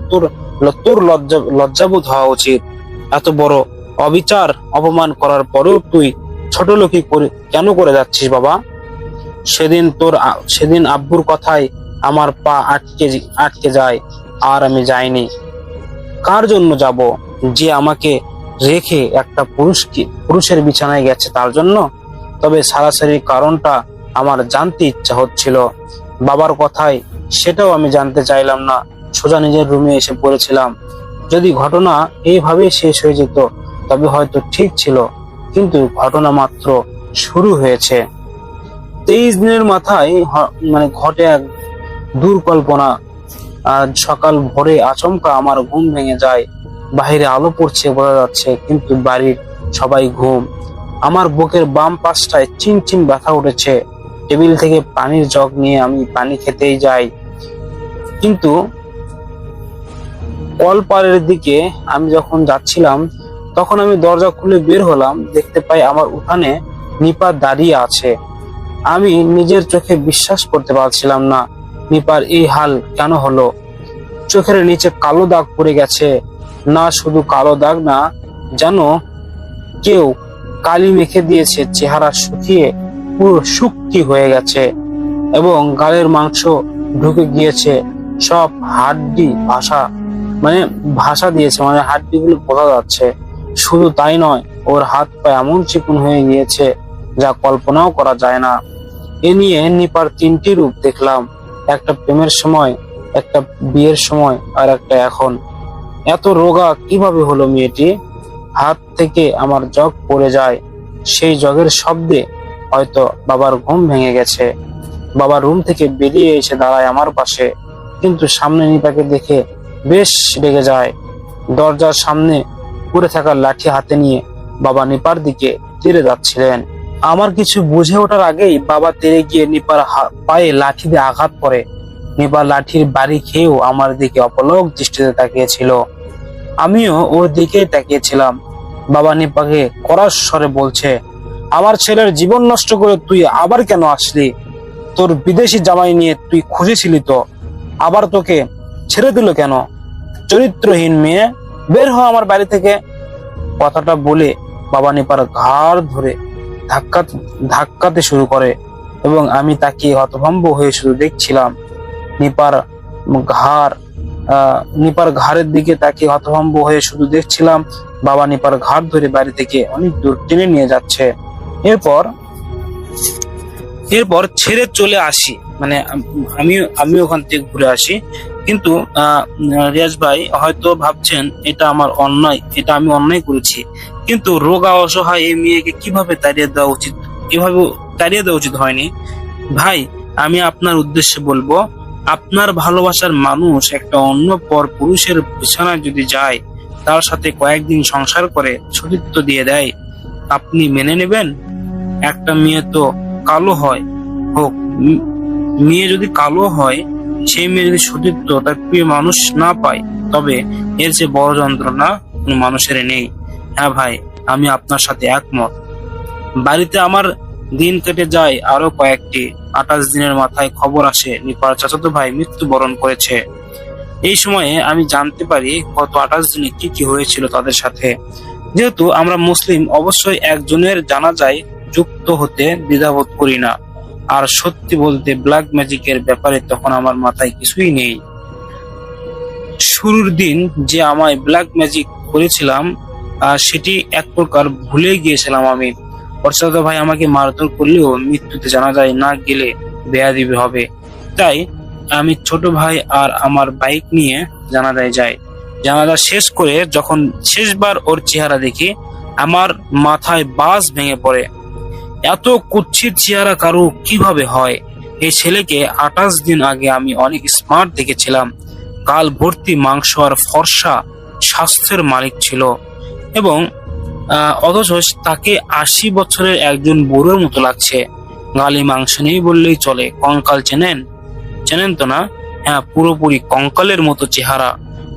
তোর লজ্জাবোধ হওয়া উচিত। এত বড় অবিচার অপমান করার পরেও তুই ছোট লোকই কেন করে যাচ্ছিস বাবা? সেদিন আব্বুর কথায় আমার পা আটকে যায়, আর আমি যাইনি। কার জন্য যাব? যে আমাকে রেখে একটা পুরুষের বিছানায় গেছে তার জন্য? তবে সারাসারির কারণটা আমার জানতে ইচ্ছা হচ্ছিল। বাবার কথায় সেটাও আমি জানতে চাইলাম না, সোজা নিজের রুমে এসে পড়েছিলাম। যদি ঘটনা এইভাবে শেষ হয়ে যেত তবে হয়তো ঠিক ছিল, কিন্তু ঘটনা মাত্র শুরু হয়েছে। 23 দিনের মাথায় ঘটে এক দুর্কল্পনা। আজ সকাল ভোরে আচমকা আমার ঘুম ভেঙে যায়। বাহিরে আলো পড়ছে বোঝা যাচ্ছে, কিন্তু বাড়ির সবাই ঘুম। আমার বুকের বাম পাশটায় চিনচিন ব্যথা উঠেছে। টেবিল থেকে পানির জগ নিয়ে আমি পানি খেতেই যাই, কিন্তু কলপারের দিকে আমি যখন যাচ্ছিলাম তখন আমি দরজা খুলে বের হলাম। দেখতে পাই আমার উঠানে নিপা দাঁড়িয়ে আছে। আমি নিজের চোখে বিশ্বাস করতে পারছিলাম না। নিপার এই হাল কেন হলো? চোখের নিচে কালো দাগ পড়ে গেছে। না শুধু কালো দাগ না, যেন কেউ কালি মেখে দিয়েছে। চেহারা শুকিয়ে পুরো শুককি হয়ে গেছে এবং গালের মাংস ঢুকে গিয়েছে। সব হাড্ডি ভাষা দিয়েছে, হাড্ডিগুলো বোঝা যাচ্ছে। শুধু তাই নয়, ওর হাত পা এমন চিকন হয়ে গিয়েছে যা কল্পনাও করা যায় না। এ নিয়ে নিপার 3টি রূপ দেখলাম, একটা প্রেমের সময়, একটা বিয়ের সময়, আর একটা এখন। এত রোগা কিভাবে হলো মেয়েটি? হাত থেকে আমার জগ পড়ে যায়। সেই জগের শব্দে হয়তো বাবার ঘুম ভেঙে গেছে। বাবা রুম থেকে বেরিয়ে এসে দাঁড়ায় আমার পাশে, কিন্তু সামনে নিপাকে দেখে বেশ রেগে যায়। দরজার সামনে পড়ে থাকা লাঠি হাতে নিয়ে বাবা নিপার দিকে তেড়ে যাচ্ছিলেন। আমার কিছু বুঝে ওঠার আগেই বাবা তেড়ে গিয়ে নিপার পায়ে লাঠি দিয়ে আঘাত করে। নিপা লাঠির বাড়ি খেয়েও আমার দিকে অপলক দৃষ্টিতে তাকিয়েছিল। আমিও ওর দিকেই তাকিয়েছিলাম। বাবা নিপাকে কড়া স্বরে বলছে, আমার ছেলের জীবন নষ্ট করে তুই আবার কেন আসলি? তোর বিদেশি জামাই নিয়ে তুই খুশি ছিলি তো, আবার তোকে ছেড়ে দিল কেন? চরিত্রহীন মেয়ে, বের হ আমার বাড়ি থেকে। কথাটা বলে বাবা নিপার ঘাড় ধরে ধাক্কাতে শুরু করে এবং আমি তাকে হতভম্ব হয়ে শুধু দেখছিলাম। নিপার ঘাড়ের দিকে তাকে হতভম্ব হয়ে শুধু দেখছিলাম। বাবা নিপার ঘাড় ধরে বাড়ি থেকে অনেক দূর টেনে নিয়ে যাচ্ছে। এরপর ছেড়ে চলে আসি, মানে আমি ওখান থেকে ঘুরে আসি। কিন্তু রিয়াজ ভাই হয়তো ভাবছেন এটা আমার অন্যায়, এটা আমি অন্যায় করেছি, কিন্তু রোগা অসহায় এই মেয়েকে কিভাবে তাড়িয়ে দেওয়া উচিত, এভাবে তাড়িয়ে দেওয়া উচিত হয়নি। ভাই, আমি আপনার উদ্দেশ্যে বলবো, আপনার ভালোবাসার মানুষ একটা অন্য পর পুরুষের বিছানায় যদি যায়, তার সাথে কয়েকদিন সংসার করে সতীত্ব দিয়ে দেয়, আপনি মেনে নেবেন? একটা মেয়ে তো কালো হয় হোক, মেয়ে যদি কালো হয়, সেই মেয়ে যদি সতীত্ব তার প্রিয় মানুষ না পায়, তবে এর যে বড় যন্ত্রণা কোনো মানুষের নেই। হ্যাঁ ভাই, আমি আপনার সাথে একমত। বাড়িতে আমার দিন কেটে যায় আরো কয়েকটি। 28 দিনের মাথায় খবর আসে নিপার চাচাতো ভাই মৃত্যুবরণ করেছে। এই সময়ে আমি জানতে পারি গত 28 দিনে কি কি হয়েছিল তাদের সাথে। যেহেতু আমরা মুসলিম, অবশ্যই একজনের জানাজায় যুক্ত হতে দ্বিধাবোধ করি না। আর সত্যি বলতে ব্ল্যাক ম্যাজিকের ব্যাপারে তখন আমার মাথায় কিছুই নেই। শুরুর দিন যে আমায় ব্ল্যাক ম্যাজিক করেছিলাম সেটি এক প্রকার ভুলে গিয়েছিলাম আমি। চাচাতো ভাই আমাকে মারধর করলেও মৃত্যুতে জানাজায় না গেলে বেয়াদবি হবে, তাই আমি ছোট ভাই আর আমার বাইক নিয়ে জানাজায় যাই। জানাজা শেষ করে যখন শেষবার ওর চেহারা দেখি, আমার মাথায় বাস ভেঙে পড়ে। এত কুৎসিত চেহারা কারো কিভাবে হয়? এই ছেলেকে 28 দিন আগে আমি অনেক স্মার্ট দেখেছিলাম, গাল ভর্তি মাংস আর ফর্সা স্বাস্থ্যের মালিক ছিল, এবং অথচ তাকে 80 বছরের একজন বুড়োর মতো লাগছে। গালে মাংস নেই বললেই চলে। কঙ্কাল চেনেন তো না? হ্যাঁ, পুরোপুরি কঙ্কালের মতো চেহারা,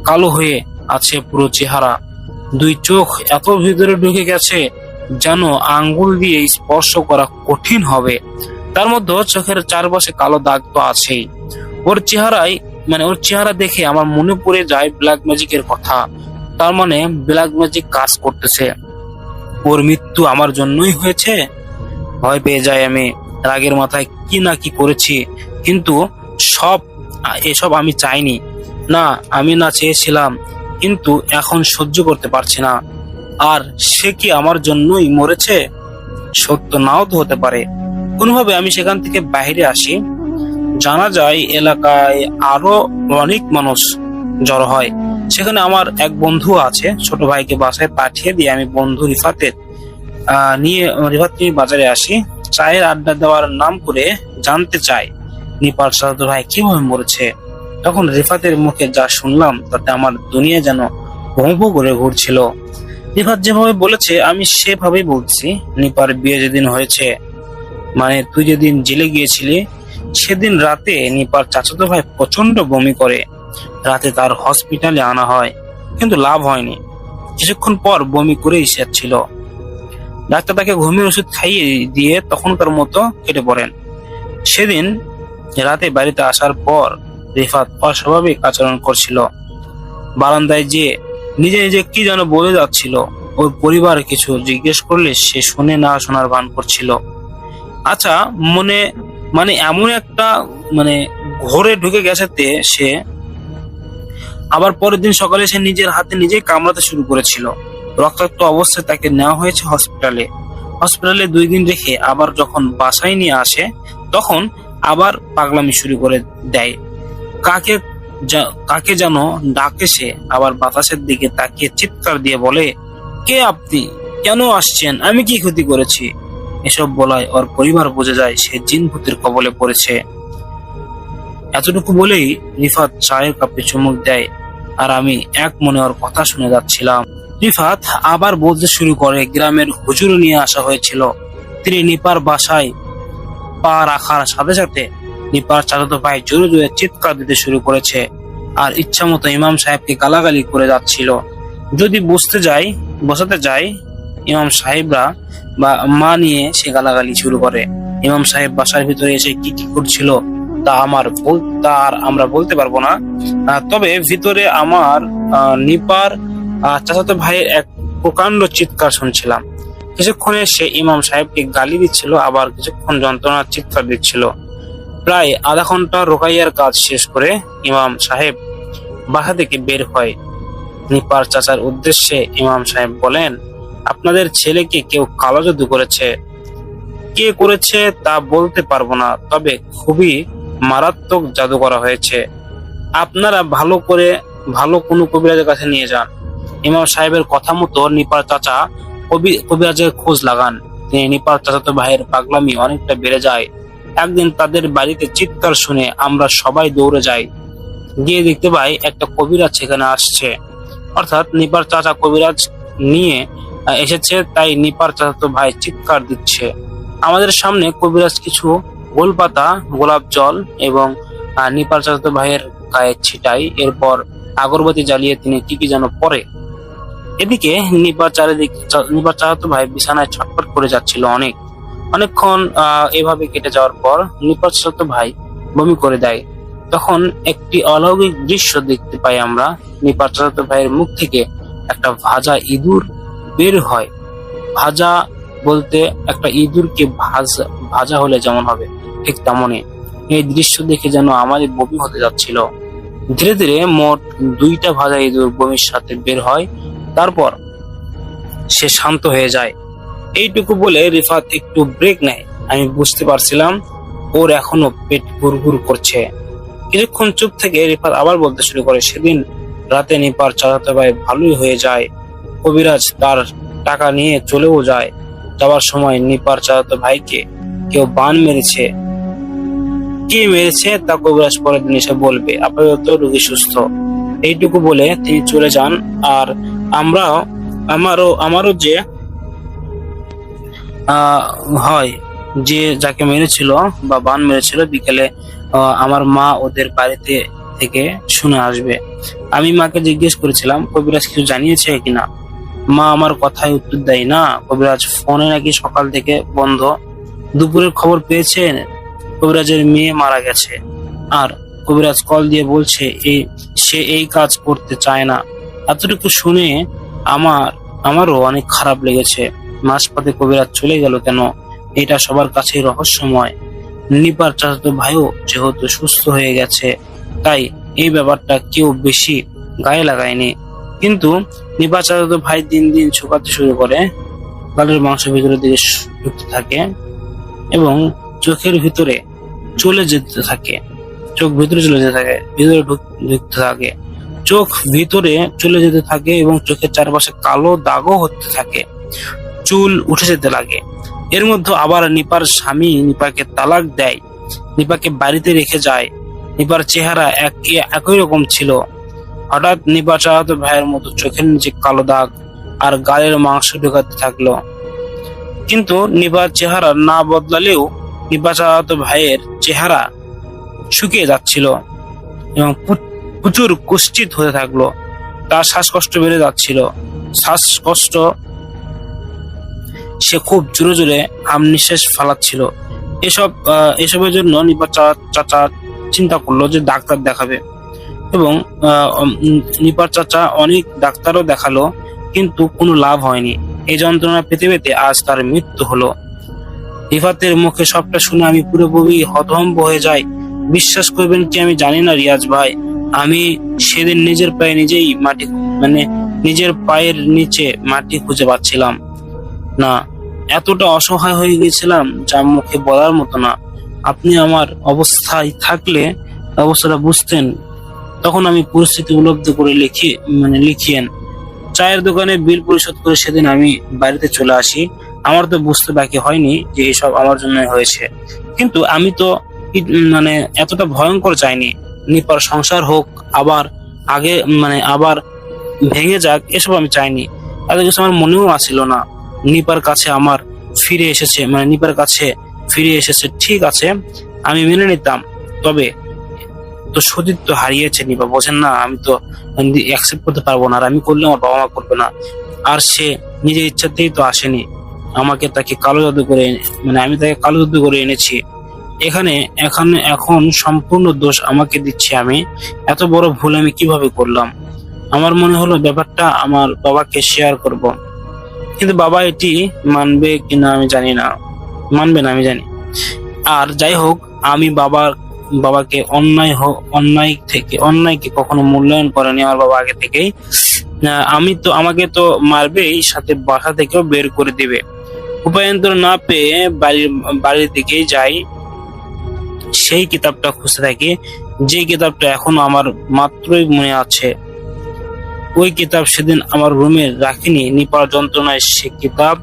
কালো হয়ে আছে পুরো চেহারা। দুই চোখ এত ভিতরে ঢুকে গেছে যেন আঙ্গুল দিয়ে স্পর্শ করা কঠিন হবে। তার মধ্যে চোখের চারপাশে কালো দাগ তো আছেই। ওর চেহারা দেখে আমার মনে পড়ে যায় ব্ল্যাক ম্যাজিকের কথা। তার মানে ব্ল্যাক ম্যাজিক কাজ করতেছে। ওর মৃত্যু আমার জন্যই হয়েছে। ভয় পেয়ে যাই আমি, রাগের মাথায় কি না কি করেছি। কিন্তু এসব আমি চাইনি, না আমি না চেয়েছিলাম, কিন্তু এখন সহ্য করতে পারছি না। আর সে কি আমার জন্যই মরেছে? সত্য নাও তো হতে পারে। কোনোভাবে আমি সেখান থেকে বাইরে আসি। জানা যায় এলাকায় আরো অনেক মানুষ জড়ো হয়। সেখানে আমার এক বন্ধু আছে। ছোট ভাইকে বাসায় পাঠিয়ে দিয়ে আমি বন্ধু রিফাত নিয়ে বাজারে আসি। চায়ের আড্ডা দেওয়ার নাম করে জানতে চাই নিপার চাচাতো ভাই কিভাবে মরেছে। তখন রিফাতের মুখে যা শুনলাম তাতে আমার দুনিয়া যেন ভোঁ করে ঘুরছিল। রিফাত যেভাবে বলেছে আমি সেভাবেই বলছি। নিপার বিয়ে যেদিন হয়েছে, মানে তুই যেদিন জেলে গিয়েছিলি, সেদিন রাতে নিপার চাচাতো ভাই প্রচন্ড বমি করে। রাতে তার হসপিটালে আনা হয়, কিন্তু লাভ হয়নি। কিছুক্ষণ পর বমি করেই সেচ্ছিল। ডাক্তার তাকে ঘুমের ওষুধ খাইয়ে দিয়ে তখনকার মতো কেটে পড়েন। সেদিন রাতে বাড়িতে আসার পর রিফাত অস্বাভাবিক আচরণ করছিল। বারান্দায় যে নিজে নিজে কি যেন বলে যাচ্ছিল। ওর পরিবার কিছু জিজ্ঞেস করলে সে শুনে না শোনার ভান করছিল। আচ্ছা, মানে এমন একটা ঘোরে ঢুকে গেছে সে। আবার পরের দিন সকালে সে নিজের হাতে নিজেই কামড়াতে শুরু করেছিল। রক্তাক্ত অবস্থায় তাকে নেওয়া হয়েছে হসপিটালে 2 দিন রেখে আবার যখন বাসায় নিয়ে আসে, তখন আবার পাগলামি শুরু করে দেয়। কাকে যেন ডাকে সে। আবার বাতাসের দিকে তাকিয়ে চিৎকার দিয়ে বলে, কে আপনি? কেন আসছেন? আমি কি ক্ষতি করেছি? এসব বলায় ওর পরিবার বুঝে যায় সে জিন ভূতের কবলে পড়েছে। এতটুকু বলেই রিফাত চায়ের কাপে চুমুক দেয়, আর আমি এক মনে ওর কথা শুনে যাচ্ছিলাম। রিফাত আবার বলতে শুরু করে গ্রামের হুজুর নিয়ে আসা হয়েছিল। তিনি নিপার বাসায় পা রাখার সাথে সাথে নিপার চাচাতো ভাই জোরে জোরে চিৎকার দিতে শুরু করেছে আর ইচ্ছা মতো ইমাম সাহেবকে গালাগালি করে যাচ্ছিল। যদি বসাতে যাই ইমাম সাহেবরা বা মা নিয়ে সে গালাগালি শুরু করে। ইমাম সাহেব বাসার ভিতরে এসে কি কি করছিল তা আর আমরা বলতে পারবো না। তবে ভিতরে আমার নিপার চাচাতো ভাইয়ের এক প্রকাণ্ড চিৎকার শুনছিলাম। কিছুক্ষণে সে ইমাম সাহেবকে গালি দিচ্ছিল, আবার কিছুক্ষণ যন্ত্রণার চিৎকার দিচ্ছিল। প্রায় আধা ঘন্টা রোকাইয়ার কাজ শেষ করে ইমাম সাহেব বাসা থেকে বের হয়। নিপার চাচার উদ্দেশ্যে ইমাম সাহেব বলেন, আপনাদের ছেলেকে কেউ কালো জাদু করেছে। কে করেছে তা বলতে পারবো না, তবে খুবই মারাত্মক জাদু করা হয়েছে। আপনারা ভালো কোনো কবিরাজের কাছে নিয়ে যান। ইমাম সাহেবের কথা মতো নিপার চাচা কবিরাজের খোঁজ লাগান। তিনি নিপার চাচাতো ভাইয়ের পাগলামি অনেকটা বেড়ে যায়। একদিন তাদের বাড়িতে চিৎকার শুনে আমরা সবাই দৌড়ে যাই। গিয়ে দেখতে পাই একটা কবিরাজ সেখানে আসছে, অর্থাৎ নিপার চাচা কবিরাজ নিয়ে এসেছে। তাই নিপার চাচাতো ভাই চিৎকার দিচ্ছে। আমাদের সামনে কবিরাজ কিছু গোলপাতা, গোলাপ জল এবং নিপার চাচাতো ভাইয়ের গায়ে ছিটাই। এরপর আগরবাতি জ্বালিয়ে তিনি কি যেন পরে। এদিকে নিপার চাচাতো ভাই বিছানায় ছটফট করে যাচ্ছিল। অনেকক্ষণ এভাবে কেটে যাওয়ার পর নিপার চাচাতো ভাই বমি করে দেয়। তখন একটি অলৌকিক দৃশ্য দেখতে পাই আমরা। নিপার চাচাতো ভাইয়ের মুখ থেকে একটা ভাজা ইঁদুর বের হয়। ভাজা বলতে একটা ইঁদুরকে ভাজা হলে যেমন হবে ঠিক তেমনই। এই দৃশ্য দেখে যেন আমারই বমি হতে যাচ্ছিল। ধীরে ধীরে মোট 2টা ভাজা ইঁদুর বমির সাথে বের হয়। তারপর সে শান্ত হয়ে যায়। এইটুকু বলে রিফাত একটু ব্রেক নেয়। আমি বুঝতে পারছিলাম ওর এখনো পেট গুড়গুড় করছে। কিছুক্ষণ চুপ থেকে রিফাত আবার বলতে শুরু করে, সেদিন রাতে নিপার চাচাতো ভাই ভালোই হয়ে যায়। কবিরাজ তার টাকা নিয়ে চলেও যায়। যাওয়ার সময় নিপার চাচাতো ভাইকে কেউ বান মেরেছে। কে মেরেছে তা কবিরাজ পরের দিন এসে বলবে। আপাতত রোগী সুস্থ। এইটুকু বলে তিনি চলে যান। আর আমারও যে হয় যে যাকে মেরেছিল বা বান মেরেছিল, বিকেলে আমার মা ওদের বাড়িতে থেকে শুনে আসবে। আমি মাকে জিজ্ঞেস করেছিলাম কবিরাজ কিছু জানিয়েছে কিনা। মা আমার কথায় উত্তর দেয় না। কবিরাজ ফোনে নাকি সকাল থেকে বন্ধ। দুপুরের খবর পেয়েছেন কবিরাজের মেয়ে মারা গেছে, আর কবিরাজ কল দিয়ে বলছে সে এই কাজ করতে চায় না। এতটুকু শুনে আমারও অনেক খারাপ লেগেছে। মাঝপথে কবিরাজ চলে গেল কেন, এটা সবার কাছেই রহস্যময়। নিপার চাচাতো ভাইও যেহেতু সুস্থ হয়ে গেছে, তাই এই ব্যাপারটা কেউ বেশি গায়ে লাগায়নি। কিন্তু নিপার চাচাতো ভাই দিন দিন শুকাতে শুরু করে। গালের মাংস ভিতরের দিকে ঢুকতে থাকে এবং চোখের ভিতরে চলে যেতে থাকে। চোখ ভিতরে চলে যেতে থাকে, ভিতরে ঢুকতে থাকে। চোখ ভিতরে চলে যেতে থাকে এবং চোখের চারপাশে কালো দাগও হতে থাকে। চুল উঠে যেতে লাগে। এর মধ্যে আবার নিপার স্বামী নিপাকে তালাক দেয়, নিপাকে বাড়িতে রেখে যায়। নিপার চেহারা একই রকম ছিল। হঠাৎ নিপার চাচাতো ভাইয়ের মতো চোখের নিচে কালো দাগ আর গালের মাংস ঢোকাতে থাকলো। কিন্তু নিপার চেহারা না বদলালেও নিপার চাচাতো ভাইয়ের চেহারা শুকিয়ে যাচ্ছিল এবং প্রচুর কুষ্ঠিত হতে থাকলো। তার শ্বাসকষ্ট বেড়ে যাচ্ছিল। শ্বাসকষ্ট সে খুব জোরে জোরে নিঃশ্বাস ফেলাচ্ছিল। এসবের জন্য নিপার চাচা চিন্তা করলো যে ডাক্তার দেখাবে এবং নিপার চাচা অনেক ডাক্তারও দেখালো, কিন্তু কোনো লাভ হয়নি। এই যন্ত্রণা পেতে পেতে আজ তার মৃত্যু হলো। রিফাতের মুখে সবটা শুনে আমি পুরোপুরি হতভম্ব হয়ে যাই। বিশ্বাস করবেন কি আমি জানি না রিয়াজ ভাই, আমি সেদিন নিজের পায়ের নিচে মাটি খুঁজে পাচ্ছিলাম না। এতটা অসহায় হয়ে গেছিলাম যা মুখে বলার মতো না। আপনি আমার অবস্থায় থাকলে অবস্থাটা বুঝতেন। তখন আমি পরিস্থিতি উপলব্ধি করে লিখিয়েন। চায়ের দোকানে বিল পরিশোধ করে সেদিন আমি বাড়িতে চলে আসি। আমার তো বুঝতে বাকি হয়নি যে এসব আমার জন্য হয়েছে, কিন্তু আমি তো এতটা ভয়ঙ্কর চাইনি। নিপার সংসার হোক, আবার ভেঙে যাক, এসব আমি চাইনি। এত কিছু আমার মনেও আসছিল না। নিপার কাছে ফিরে এসেছে ঠিক আছে, আমি মেনে নিতাম। তবে তো সতীত্ব হারিয়েছে নিপা, বোঝেন না? আমি তো অ্যাকসেপ্ট করতে পারবো না, আর আমি করলে আমার বাবা মা করবে না। আর সে নিজের ইচ্ছাতেই তো আসেনি, আমাকে তাকে কালো জাদু করে মানে আমি তাকে কালো জাদু করে এনেছি এখানে। এখন সম্পূর্ণ দোষ আমাকে দিচ্ছি আমি। এত বড় ভুল আমি কিভাবে করলাম? আমার মনে হলো ব্যাপারটা আমার বাবাকে শেয়ার করব, কিন্তু বাবা এটি মানবে কিনা আমি জানি না। মানবে না আমি জানি। আর যাই হোক, আমি বাবাকে অন্যায়কে কখনো মূল্যায়ন করেনি আমার বাবা আগে থেকেই। আমাকে তো মারবেই, সাথে বাসা থেকেও বের করে দিবে। উপায়ন্তর না পেয়ে বাড়ির দিকেই যাই, সেই কিতাবটা খুঁজতে থাকি, যে কিতাবটা এখনো আমার মাত্রই মনে আছে। ওই কিতাব সেদিন আমার রুমে রাখিনি, নিপার যন্ত্রণায় সে কিতাব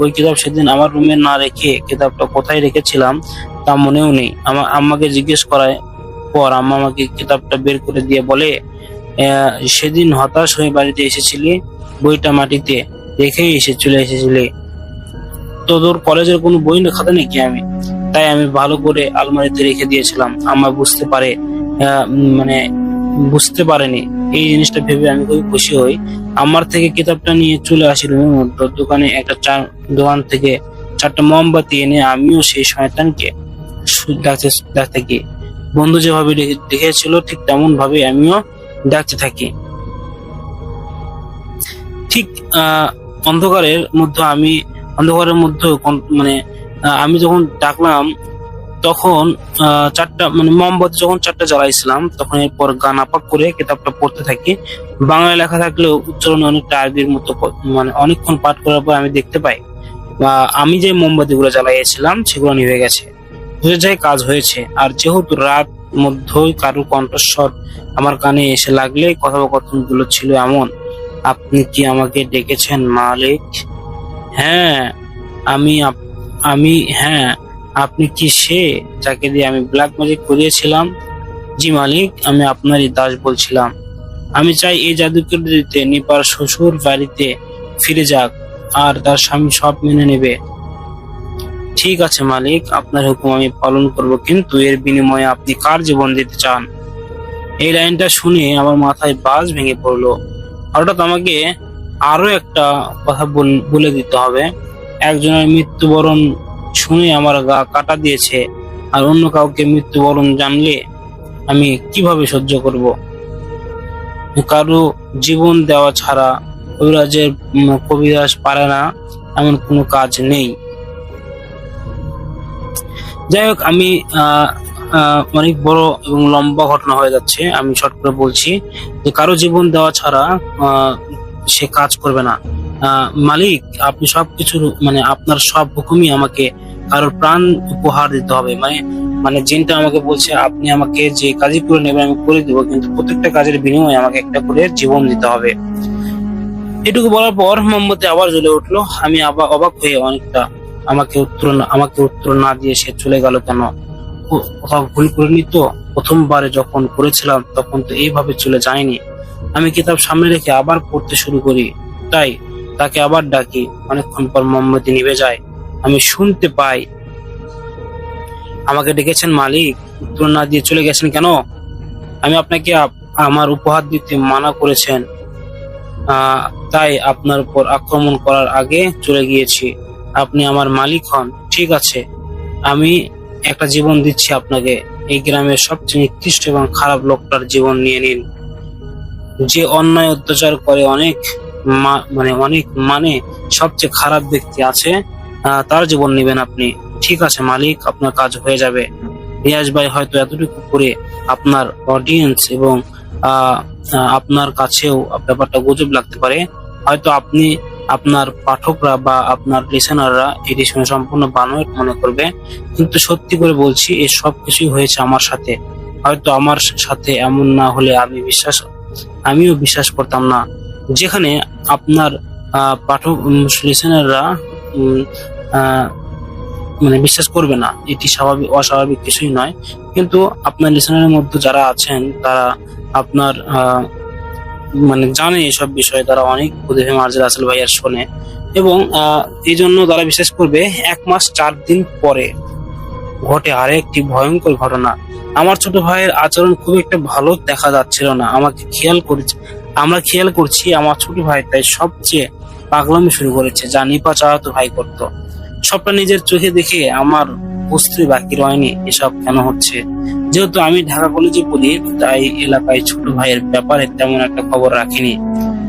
ওই কিতাব সেদিন আমার রুমে না রেখে কিতাবটা কোথায় রেখেছিলাম তা মনেও নেই। আমার আম্মাকে জিজ্ঞেস করার পর আম্মা আমাকে কিতাবটা বের করে দিয়ে বলে, সেদিন হতাশ হয়ে বাড়িতে এসেছিলি, বইটা মাটিতে রেখেই চলে এসেছিলি। তোর কলেজের কোনো বই না খাতা নাকি? তাই আমি ভালো করে আলমারিতে রেখে দিয়েছিলাম। আম্মা বুঝতে পারেনি। এই জিনিসটা ভেবে আমি খুবই খুশি হই। আমার থেকে কিতাবটা নিয়ে চলে আসি রুমের মধ্যে। দোকান থেকে 4টা মোমবাতি এনে আমিও সেই শয়তানকে ডাকতে থাকি। বন্ধু যেভাবে দেখেছিল ঠিক তেমন ভাবে আমিও ডাকতে থাকি। ঠিক অন্ধকারের মধ্যে আমি যখন ডাকলাম, তখন 4টা মোমবাতি যখন 4টা জ্বালাইছিলাম, তখন এরপর গান আপাক করে কিতাবটা পড়তে থাকি। বাংলা লেখা থাকলেও উচ্চারণে অনেকটা আরবির মতো, অনেকক্ষণ পাঠ করার পর আমি দেখতে পাই আমি যে মোমবাতি গুলো জ্বালাইছিলাম সেগুলো নিভে গেছে। বুঝে যায় কাজ হয়েছে। আর যেহেতু রাত মধ্যই কারো কণ্ঠস্বর আমার কানে এসে লাগলে কথোপকথন গুলো ছিল এমন, আপনি কি আমাকে ডেকেছেন মালিক? হ্যাঁ হ্যাঁ, আপনি কি সে যাকে দিয়ে আমি ব্ল্যাক ম্যাজিক করিয়েছিলাম? জি মালিক, আমি আপনারই দাস বলছিলাম। আমি চাই এই জাদুকরীতে নিপার শ্বশুর বাড়িতে ফিরে যাক, আর তার স্বামী সব মেনে নেবে। ঠিক আছে মালিক, আপনার হুকুম আমি পালন করব, কিন্তু এর বিনিময়ে আপনি কার জীবন দিতে চান? এই লাইনটা শুনে আমার মাথায় বাজ ভেঙে পড়লো। হঠাৎ আমাকে আরো একটা কথা বলে দিতে হবে। একজনের মৃত্যুবরণ শুনে আমার গা কাটা দিয়েছে, আর অন্য কাউকে মৃত্যুবরণ জানলে আমি কিভাবে সহ্য করব? কারো জীবন দেওয়া ছাড়া কবিরাজের কবিরাজ পারে না এমন কোনো কাজ নেই। যাই হোক, আমি অনেক বড় এবং লম্বা ঘটনা হয়ে যাচ্ছে, আমি শর্ট করে বলছি যে কারো জীবন দেওয়া ছাড়া সে কাজ করবে না। মালিক, আপনি সবকিছু আপনার সব হুকুমই আমাকে কারোর প্রাণ উপহার দিতে হবে। মানে জিনটা আমাকে বলছে আপনি আমাকে যে কাজই করে নেবেন আমি করে দিব, কিন্তু প্রত্যেকটা কাজের বিনিময়ে আমাকে একটা করে জীবন দিতে হবে। এটুকু বলার পর মোমবাতি আবার জ্বলে উঠলো। আমি আবার অবাক হয়ে অনেকটা আমাকে উত্তর না দিয়ে সে চলে গেল কেন? কোথাও ভুল করিনি তো? প্রথমবারে যখন করেছিলাম তখন তো এইভাবে চলে যায়নি। আমি কিতাব সামনে রেখে আবার পড়তে শুরু করি, তাই তাকে আবার ডাকি। অনেকক্ষণ পর মোমবাতি নিভে যায়। আমি শুনতে পাই, আমাকে ডেকেছেন মালিক, উত্তর না দিয়ে চলে গেছেন কেন? আমি আপনাকে আমার উপহার দিতে মানা করেছেন, তাই আপনার উপর আক্রমণ করার আগে চলে গিয়েছি। আপনি আমার মালিক হন, ঠিক আছে? আমি একটা জীবন দিচ্ছি আপনাকে। এই গ্রামের সবচেয়ে নিকৃষ্ট এবং খারাপ লোকটার জীবন নিয়ে নিন। যে অন্যায় অত্যাচার করে অনেক সবচেয়ে খারাপ ব্যক্তি আছে, তার জীবন নেবেন আপনি। ঠিক আছে মালিক, আপনার কাজ হয়ে যাবে। রিয়াজ ভাই হয়তো এতটুকু করে আপনার অডিয়েন্স এবং আপনার কাছেও ব্যাপারটা গুজব লাগতে পারে। হয়তো আপনি, আপনার পাঠকরা বা আপনার লিসেনাররা এটি শুনে সম্পূর্ণ বানোয়াট মনে করবে, কিন্তু সত্যি করে বলছি এই সব কিছুই হয়েছে আমার সাথে। হয়তো আমার সাথে এমন না হলে আমিও বিশ্বাস করতাম না। যেখানে আপনার পাঠক লিসেনাররা বিশ্বাস করবে না, এটি অস্বাভাবিক কিছুই নয়, কিন্তু আপনার লিসেনারের মধ্যে যারা আছেন তারা আপনার জানে এসব বিষয়ে, তারা অনেক প্রতিভা মার্জেল রাসেল ভাইয়ার শোনে, এবং এই জন্য তারা বিশ্বাস করবে 1 মাস 4 দিন পরে। ঘটে আরেকটি ভয়ঙ্কর ঘটনা। আমার ছোট ভাইয়ের আচরণ খুব একটা ভালো দেখা যাচ্ছিল না। আমরা খেয়াল করছি আমার ছোট ভাই তাই সবচেয়ে পাগলামি শুরু করেছে, যা নিপা চাচাতো ভাই করতো। সবটা নিজের চোখে দেখে আমার বুঝতে বাকি রয়নি এসব কেন হচ্ছে। যেহেতু আমি ঢাকা কলেজে পড়ি, তাই এলাকায় ছোট ভাইয়ের ব্যাপারে তেমন একটা খবর রাখিনি।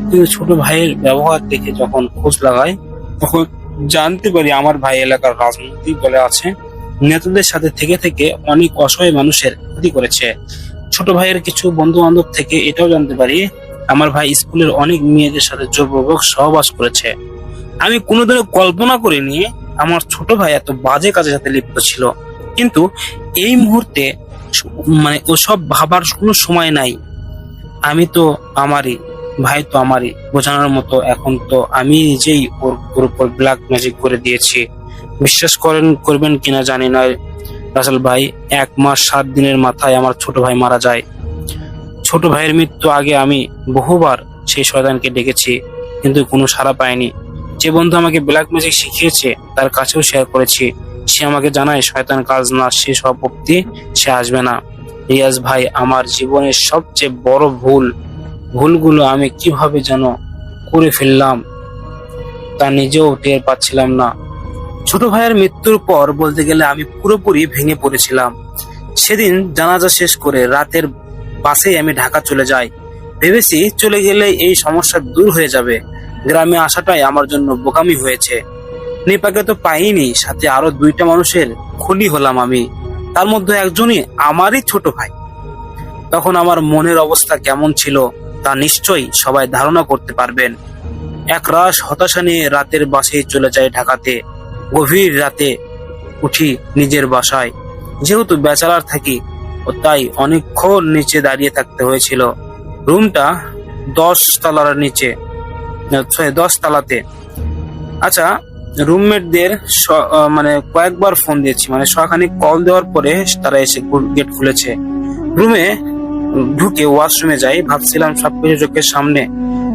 কিন্তু ছোট ভাইয়ের ব্যবহার দেখে যখন খোঁজ লাগাই, তখন জানতে পারি আমার ভাই এলাকার রাজনৈতিক দলে আছে, নেতাদের সাথে থেকে থেকে অনেক অসহায় মানুষের ক্ষতি করেছে। ছোট ভাইয়ের কিছু বন্ধু বান্ধব থেকে এটাও জানতে পারি আমার ভাই স্কুলের অনেক মেয়েদের সাথে জোরপূর্বক সহবাস করেছে। আমি কোনোদিনও কল্পনা করিনি আমার ছোট ভাই এত বাজে কাজের সাথে লিপ্ত ছিল। কিন্তু এই মুহূর্তে ওসব ভাবার কোনো সময় নাই। আমি তো আমারই ভাই, তো আমারই বোঝানোর মতো। এখন তো আমি নিজেই ওর উপর ব্ল্যাক ম্যাজিক করে দিয়েছি। বিশ্বাস করবেন কিনা জানি না রাসেল ভাই, 1 মাস 7 দিনের মাথায় আমার ছোট ভাই মারা যায়। ছোট ভাইয়ের মৃত্যু আগে আমি বহুবার সেই শয়তানকে ডেকেছি, কিন্তু কোনো সাড়া পাইনি। যে বন্ধু আমাকে ব্ল্যাক ম্যাজিক শিখিয়েছে তার কাছেও শেয়ার করেছি। সে আমাকে জানায় শয়তান কাজ না শেষ হওয়া অব্দি সে আসবে না। রিয়াজ ভাই, আমার জীবনের সবচেয়ে বড় ভুলগুলো আমি কিভাবে যেন করে ফেললাম তা নিজেও টের পাচ্ছিলাম না। ছোট ভাইয়ের মৃত্যুর পর বলতে গেলে আমি পুরোপুরি ভেঙে পড়েছিলাম। সেদিন জানাজা শেষ করে রাতের বাসে আমি ঢাকা চলে যাই। ভেবেছি চলে গেলে এই সমস্যা দূর হয়ে যাবে। গ্রামে আসাটাই আমার জন্য বোকামি হয়েছে। নিপাকে তো পাইনি, সাথে আরো 2টা মানুষের খুলি হলাম আমি, তার মধ্যে একজনই আমারই ছোট ভাই। তখন আমার মনের অবস্থা কেমন ছিল তা নিশ্চয়ই সবাই ধারণা করতে পারবেন। একরাশ হতাশা নিয়ে রাতের বাসে চলে যাই ঢাকাতে। গভীর রাতে উঠি নিজের বাসায়। যেহেতু ব্যাচেলার থাকি, তাই অনেকক্ষণ নিচে দাঁড়িয়ে থাকতে হয়েছিল। রুমটা 10 তলার নিচে, 10 তলাতে। আচ্ছা, রুমমেটদের কয়েকবার ফোন দিয়েছি, সখানিক কল দেওয়ার পরে তারা এসে গেট খুলেছে। রুমে ঢুকে ওয়াশরুমে যাই। ভাবছিলাম সবকিছু চোখের সামনে,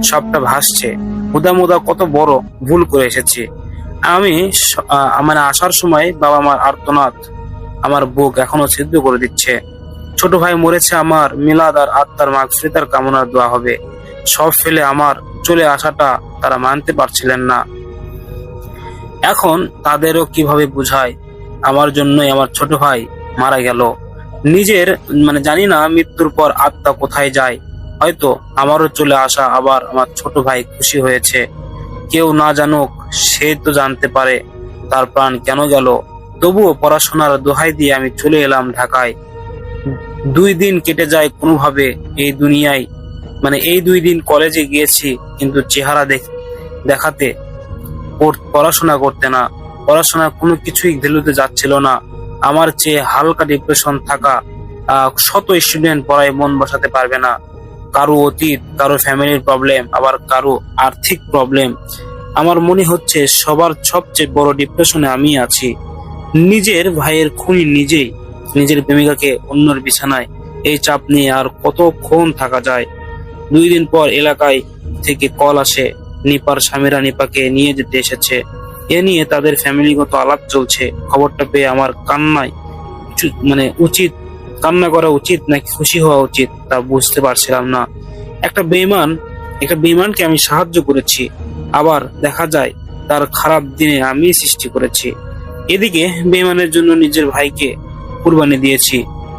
সবটা ভাসছে। মুদা কত বড় ভুল করে এসেছি আমি। আসার সময় বাবা মার আর্তনাদ আমার বুক এখনো ছিদ্র করে দিচ্ছে। ছোট ভাই মরেছে, আমার মিলাদ আর আত্মার মাগফিরাতের কামনার দোয়া হবে। সব ফেলে আমার চলে আসাটা তারা মানতে পারছিলেন না। এখন তাদেরও কিভাবে বুঝায় আমার জন্যই আমার ছোট ভাই মারা গেল। নিজের জানি না মৃত্যুর পর আত্মা কোথায় যায়। হয়তো আমারও চলে আসা, আবার আমার ছোট ভাই খুশি হয়েছে। কেউ না জানুক, সে তো জানতে পারে তার প্রাণ কেন গেল। তবুও পড়াশোনার দোহাই দিয়ে আমি চলে এলাম ঢাকায়। 2 দিন কেটে যায় কোনোভাবে এই দুনিয়ায়। এই 2 দিন কলেজে গিয়েছি, কিন্তু চেহারা দেখাতে, পড়াশোনা করতে না। পড়াশোনা কোনো কিছুই ভ্যালুতে যাচ্ছিল না। আমার চেয়ে হালকা ডিপ্রেশন থাকা শত স্টুডেন্ট পড়ায় মন বসাতে পারবে না। কারো অতীত, কারো ফ্যামিলির প্রবলেম, আবার কারো আর্থিক প্রবলেম। আমার মনে হচ্ছে সবার সবচেয়ে বড় ডিপ্রেশনে আমি আছি। নিজের ভাইয়ের খুনি নিজেই, নিজের প্রেমিকাকে অন্যর বিছানায়, এই চাপ নিয়ে আর কতক্ষণ থাকা যায়। 2 দিন পর এলাকায় থেকে কল আসে, নিপার স্বামীরা নিপাকে নিয়ে যেতে এসেছে। এ নিয়ে তাদের ফ্যামিলিগত আলাপ চলছে। খবরটা পেয়ে আমার কান্না করা উচিত নাকি খুশি হওয়া উচিত তা বুঝতে পারছিলাম না। একটা বেঈমানকে আমি সাহায্য করেছি, আবার দেখা যায় তার খারাপ দিনে আমি সৃষ্টি করেছি। এদিকে বেঈমানের জন্য নিজের ভাইকে কুরবানি দিয়েছি।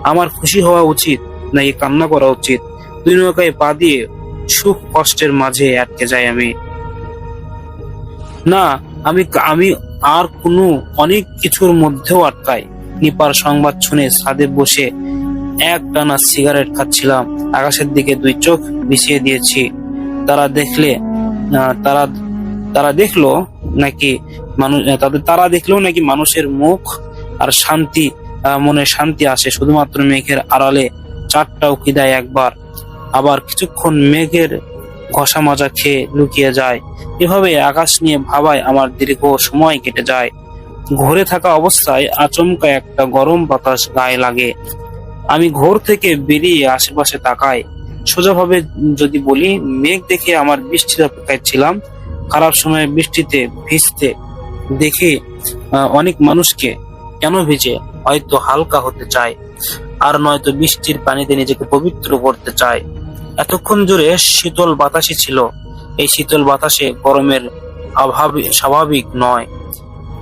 আমার খুশি হওয়া উচিত নাকি কান্না করা উচিত? 2 নৌকায় পা দিয়ে সুখ কষ্টের মাঝে আটকে যাই আমি। না, আমি আর কোনো অনেক কিছুর মধ্যেও আটকাই। নিপার সংবাদ শুনে ছাদে বসে একটানা সিগারেট খাচ্ছিলাম। আকাশের দিকে 2 চোখ বিছিয়ে দিয়েছি। তারা দেখলো নাকি মানুষের মুখ আর শান্তি, মনে শান্তি আসে শুধুমাত্র মেঘের আড়ালে 4টা উকি দেয় একবার, আবার কিছুক্ষণ মেঘের ঘষা মাজা খেয়ে লুকিয়ে যায়। এভাবে আকাশ নিয়ে ভাবায় আমার দীর্ঘ সময় কেটে যায়। ঘরে থাকা অবস্থায় আচমকা একটা গরম বাতাস গায়ে লাগে। আমি ঘর থেকে বেরিয়ে আশেপাশে তাকাই। সোজাভাবে যদি বলি, মেঘ দেখে আমার বৃষ্টির অপেক্ষায় ছিলাম। খারাপ সময়ে বৃষ্টিতে ভিজতে দেখে অনেক মানুষকে কেন ভিজে হয়তো হালকা হতে চায়, আর নয়তো বৃষ্টির পানিতে নিজেকে পবিত্র করতে চায়। এতক্ষণ জুড়ে শীতল বাতাসই ছিল। এই শীতল বাতাসে গরমের অভাব স্বাভাবিক নয়,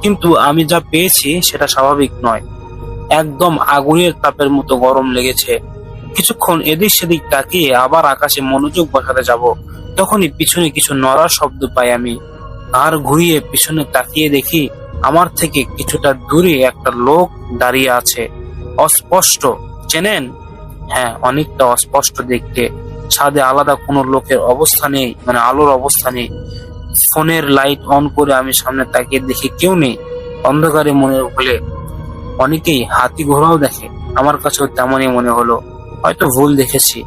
কিন্তু আমি যা পেয়েছি সেটা স্বাভাবিক নয়। একদম আগুনের তাপের মতো গরম লেগেছে। কিছুক্ষণ এদিক সেদিক তাকিয়ে আবার আকাশে মনোযোগ বসাতে যাব, তখনই পিছনে কিছু নড়ার শব্দ পাই আমি। ঘাড় ঘুরিয়ে পিছনে তাকিয়ে দেখি আমার থেকে কিছুটা দূরে একটা লোক দাঁড়িয়ে আছে। অস্পষ্ট। চেনেন? হ্যাঁ, অনেকটা অস্পষ্ট দেখতে। ছাদে আলাদা কোনো লোকের অবস্থা নেই, মানে আলোর অবস্থা নেই। ফোনের লাইট অন করে আমি সামনে তাকিয়ে দেখি কেউ নেই। অন্ধকারে মনে হলে অনেকেই হাতি ঘোড়াও দেখে, আমার কাছেও তেমনই মনে হলো। হয়তো ভুল দেখেছি।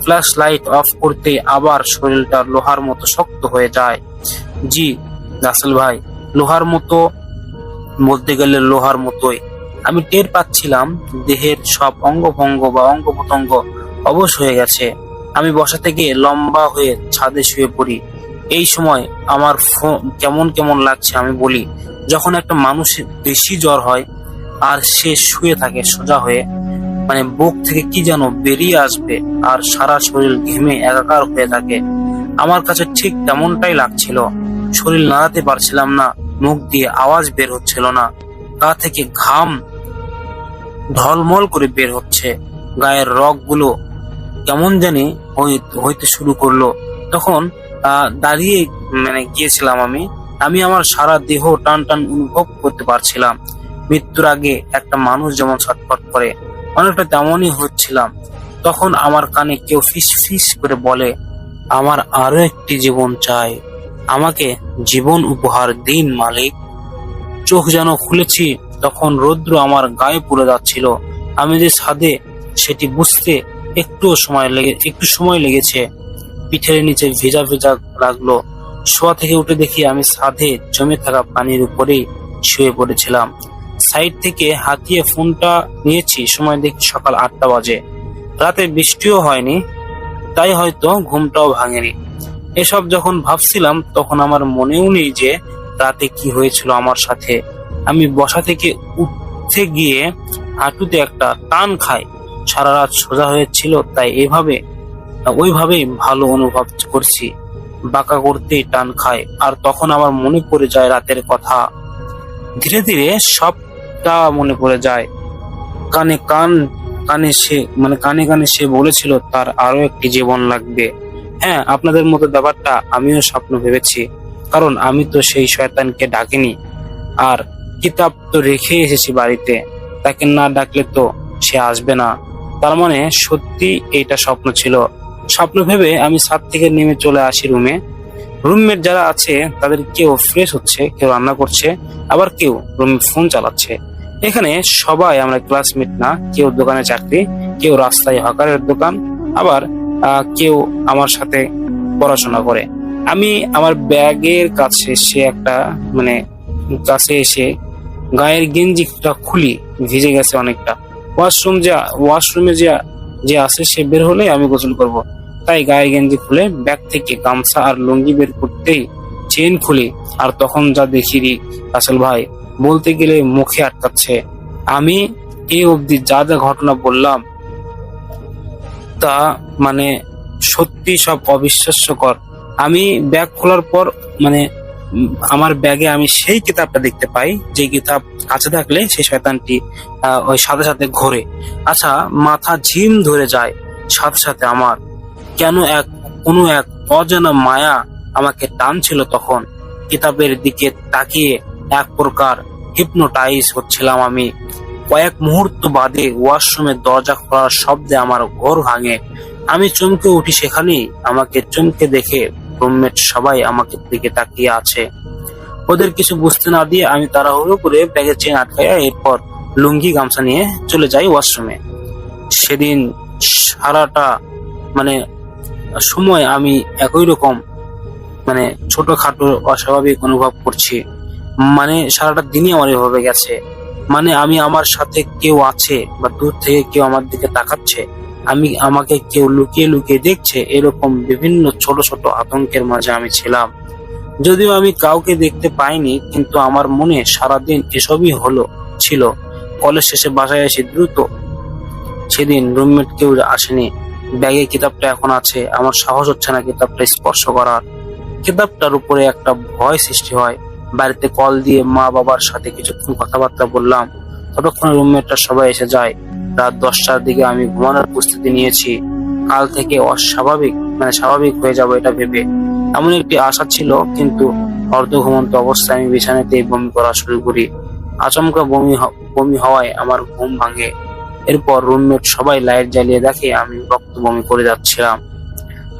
ফ্ল্যাশ লাইট অফ করতে আবার শরীরটা লোহার মতো শক্ত হয়ে যায়। জি রাসেল ভাই, লোহার মতো বলতে গেলে লোহার মতোই। আমি টের পাচ্ছিলাম দেহের সব অঙ্গভঙ্গ বা অঙ্গ প্রত্যঙ্গ অবশ হয়ে গেছে। আমি বসা থেকে লম্বা হয়ে ছাদে শুয়ে পড়ি। এই সময় আমার কেমন কেমন লাগছে আমি বলি, যখন একটা মানুষের বেশি জ্বর হয় আর সে শুয়ে থাকে সোজা হয়ে, মানে বুক থেকে কি যেন বেরিয়ে আসবে আর সারা শরীর ঘেমে একাকার হয়ে থাকে। আমার কাছে ঠিক তেমনটাই লাগছিল। শরীর নাড়াতে পারছিলাম না, মুখ দিয়ে আওয়াজ বের হচ্ছিল না, গা থেকে ঘাম ঢলমল করে বের হচ্ছে, গায়ের রগগুলো কেমন জানি হইতে শুরু করলো। তখন দাঁড়িয়ে গিয়েছিলাম আমি আমার সারা দেহ টান টান অনুভব করতে পারছিলাম। মৃত্যুর আগে একটা মানুষ যেমন ছটফট করে, অনেকটা তেমনই হচ্ছিলাম। তখন আমার কানে কেউ ফিস ফিস করে বলে, আমার আরো একটি জীবন চাই, আমাকে জীবন উপহার দিন মালিক। চোখ যেন খুলেছি, তখন রৌদ্র আমার গায়ে পুড়ে যাচ্ছিল। আমি যে ছাদে সেটি বুঝতে একটু সময় লেগেছে। পিঠের নিচে ভেজা ভেজা লাগলো। শোয়া থেকে উঠে দেখি আমি ছাদে জমে থাকা পানির উপরেই শুয়ে পড়েছিলাম। সাইড থেকে হাতিয়ে ফোনটা নিয়েছি, সময় দেখি সকাল 8টা বাজে। রাতে বৃষ্টিও হয়নি, তাই হয়তো ঘুমটাও ভাঙেনি। এসব যখন ভাবছিলাম তখন আমার মনেও নেই যে রাতে কি হয়েছিল আমার সাথে। আমি বসা থেকে উঠতে গিয়ে হাঁটুতে একটা টান খাই। সারা রাত সোজা হয়েছিল, তাই ওইভাবেই ভালো অনুভব করছি। বাঁকা করতেই টান খায়, আর তখন আমার মনে পড়ে যায় রাতের কথা। ধীরে ধীরে সবটা মনে পড়ে যায়। কানে কানে সে বলেছিল তার আরো একটি জীবন লাগবে। হ্যাঁ, আপনাদের মতো ব্যাপারটা আমিও স্বপ্ন ভেবেছি, কারণ আমি তো সেই শয়তানকে ডাকিনি। আর কিতাব তো রেখে এসেছি বাড়িতে, তাকে না ডাকলে তো সে আসবে না। তার মানে সত্যি এইটা স্বপ্ন ছিল। স্বপ্ন ভেবে আমি ছাদ থেকে নেমে চলে আসি রুমে। রুমমেট যারা আছে তাদের কেউ ফ্রেশ হচ্ছে, কেউ রান্না করছে, আবার কেউ রুমে ফোন চালাচ্ছে। এখানে সবাই আমরা ক্লাসমেট না, কেউ দোকানে চাকরি, কেউ রাস্তায় হকারের দোকান, আবার কেউ আমার সাথে পড়াশোনা করে। আমি আমার ব্যাগের কাছে এসে গায়ের গেঞ্জিটা খুলি, ভিজে গেছে অনেকটা। ওয়াশরুমে যে আছে সে বের হলে আমি গোসল করব, তাই গায়ের গেঞ্জি খুলে ব্যাগ থেকে গামছা আর লুঙ্গি বের করতেই চেন খুলি। আর তখন যা দেখি রাসেল ভাই, বলতে গেলে মুখে আটকাচ্ছে। আমি এই অবধি যা যা ঘটনা বললাম তা সত্যি সব অবিশ্বাস্যকর। আমি ব্যাগ খোলার পর আমার ব্যাগে আমি সেই কিতাবটা দেখতে পাই, যে কিতাব কাছে থাকলে সেই শয়তানটি ওই সাথে সাথে ঘোরে। আচ্ছা, মাথা ঝিম ধরে যায়। সাথে সাথে আমার কোনো এক অজানা মায়া আমাকে টানছিল। তখন কিতাবের দিকে তাকিয়ে এক প্রকার হিপনোটাইজ হচ্ছিলাম আমি। কয়েক মুহূর্ত বাদে ওয়াশরুমের দরজা খোলার শব্দে আমার ঘোর ভাঙে। আমি চমকে উঠি। সেখানেই আমাকে চমকে দেখে রুমমেট সবাই আমাকে দিকে তাকিয়ে আছে। ওদের কিছু বুঝতে না দিয়ে আমি তাড়াহুড়ো করে ব্যাগের চেন আটকাইয়া এরপর লুঙ্গি গামছা নিয়ে চলে যাই ওয়াশরুমে। সেদিন সারাটা সময় আমি একই রকম ছোটখাটো অস্বাভাবিক অনুভব করছি। সারাটা দিনই আমার এভাবে গেছে। আমি আমার সাথে কেউ আছে বা দূর থেকে কেউ আমার দিকে তাকাচ্ছে, আমাকে কেউ লুকিয়ে লুকিয়ে দেখছে, এরকম বিভিন্ন ছোট ছোট আতঙ্কের মাঝে আমি ছিলাম। যদিও আমি কাউকে দেখতে পাইনি, কিন্তু আমার মনে সারাদিন এসবই ছিল। কলেজ শেষে বাসায় এসে দ্রুত। সেদিন রুমমেট কেউ আসেনি, ব্যাগে কিতাবটা এখন আছে। আমার সাহস হচ্ছে না কিতাবটা স্পর্শ করার। কিতাবটার উপরে একটা ভয় সৃষ্টি হয়। বাড়িতে কল দিয়ে মা বাবার সাথে কিছুক্ষণ কথাবার্তা বললাম। ততক্ষণে রুমমেটরা সবাই এসে যায়। রাত 10টার দিকে আমি ঘুমানোর প্রস্তুতি নিয়েছি। কাল থেকে স্বাভাবিক হয়ে যাব এটা ভেবে। এমন একটি আশা ছিল, কিন্তু অর্ধ ঘুমন্ত অবস্থায় আমি বিছানাতেই বমি করা শুরু করি। আচমকা বমি হওয়ায় আমার ঘুম ভাঙে। এরপর রুমমেট সবাই লাইট জ্বালিয়ে দেখে আমি রক্ত বমি করে যাচ্ছিলাম।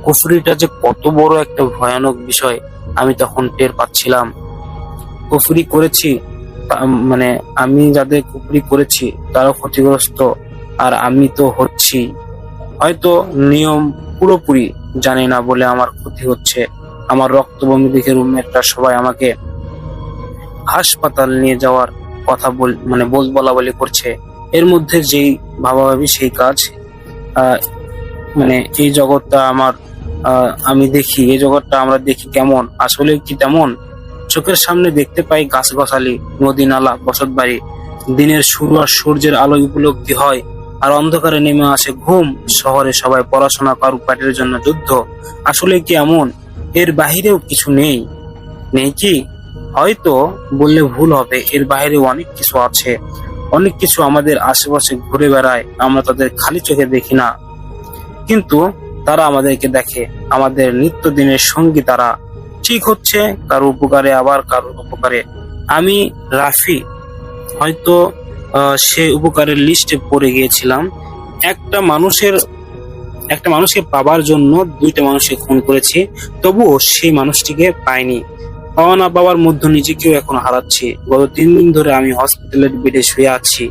কুফরিটা যে কত বড় একটা ভয়ানক বিষয় আমি তখন টের পাচ্ছিলাম। কুফরি করেছি, আমি যাদের কুফরি করেছি তারা ক্ষতিগ্রস্ত, আর আমি তো হচ্ছি। হয়তো নিয়ম পুরোপুরি জানি না বলে আমার ক্ষতি হচ্ছে। আমার রক্ত বমি দেখে রুমমেটরা সবাই আমাকে হাসপাতাল নিয়ে যাওয়ার কথা বলা বলি করছে। এর মধ্যে যেই ভাবাভাবি সেই কাজ। এই জগৎটা এই জগৎটা আমরা দেখি কেমন, আসলে কি তেমন? চোখের সামনে দেখতে পাই গাছগাছালি, নদী নালা, বসত বাড়ি। দিনের শুরু আর সূর্যের আলো উপলব্ধি হয়, আর অন্ধকারে নেমে আসে ঘুম। শহরে সবাই পড়াশোনা, কারো পেটের জন্য যুদ্ধ। আসলে কি এমন? এর বাহিরেও কিছু নেই কি? হয়তো বললে ভুল হবে, এর বাইরে অনেক কিছু আছে। অনেক কিছু আমাদের আশেপাশে ঘুরে বেড়ায়, আমরা তাদের খালি চোখে দেখি না, কিন্তু তারা আমাদেরকে দেখে। আমাদের নিত্যদিনের সঙ্গী তারা। ঠিক হচ্ছে কারো উপকারে, আবার কারোর উপকারে। আমি রাফি হয়তো সে উপকারের লিস্টে পড়ে গিয়েছিলাম। একটা মানুষকে পাবার জন্য 2টা মানুষকে খুন করেছি, তবুও সেই মানুষটিকে পাইনি। পাওয়া না পাওয়ার মধ্যে নিজেকেও এখন হারাচ্ছি। গত 3 দিন ধরে আমি হসপিটালের বেডে শুয়ে আছি।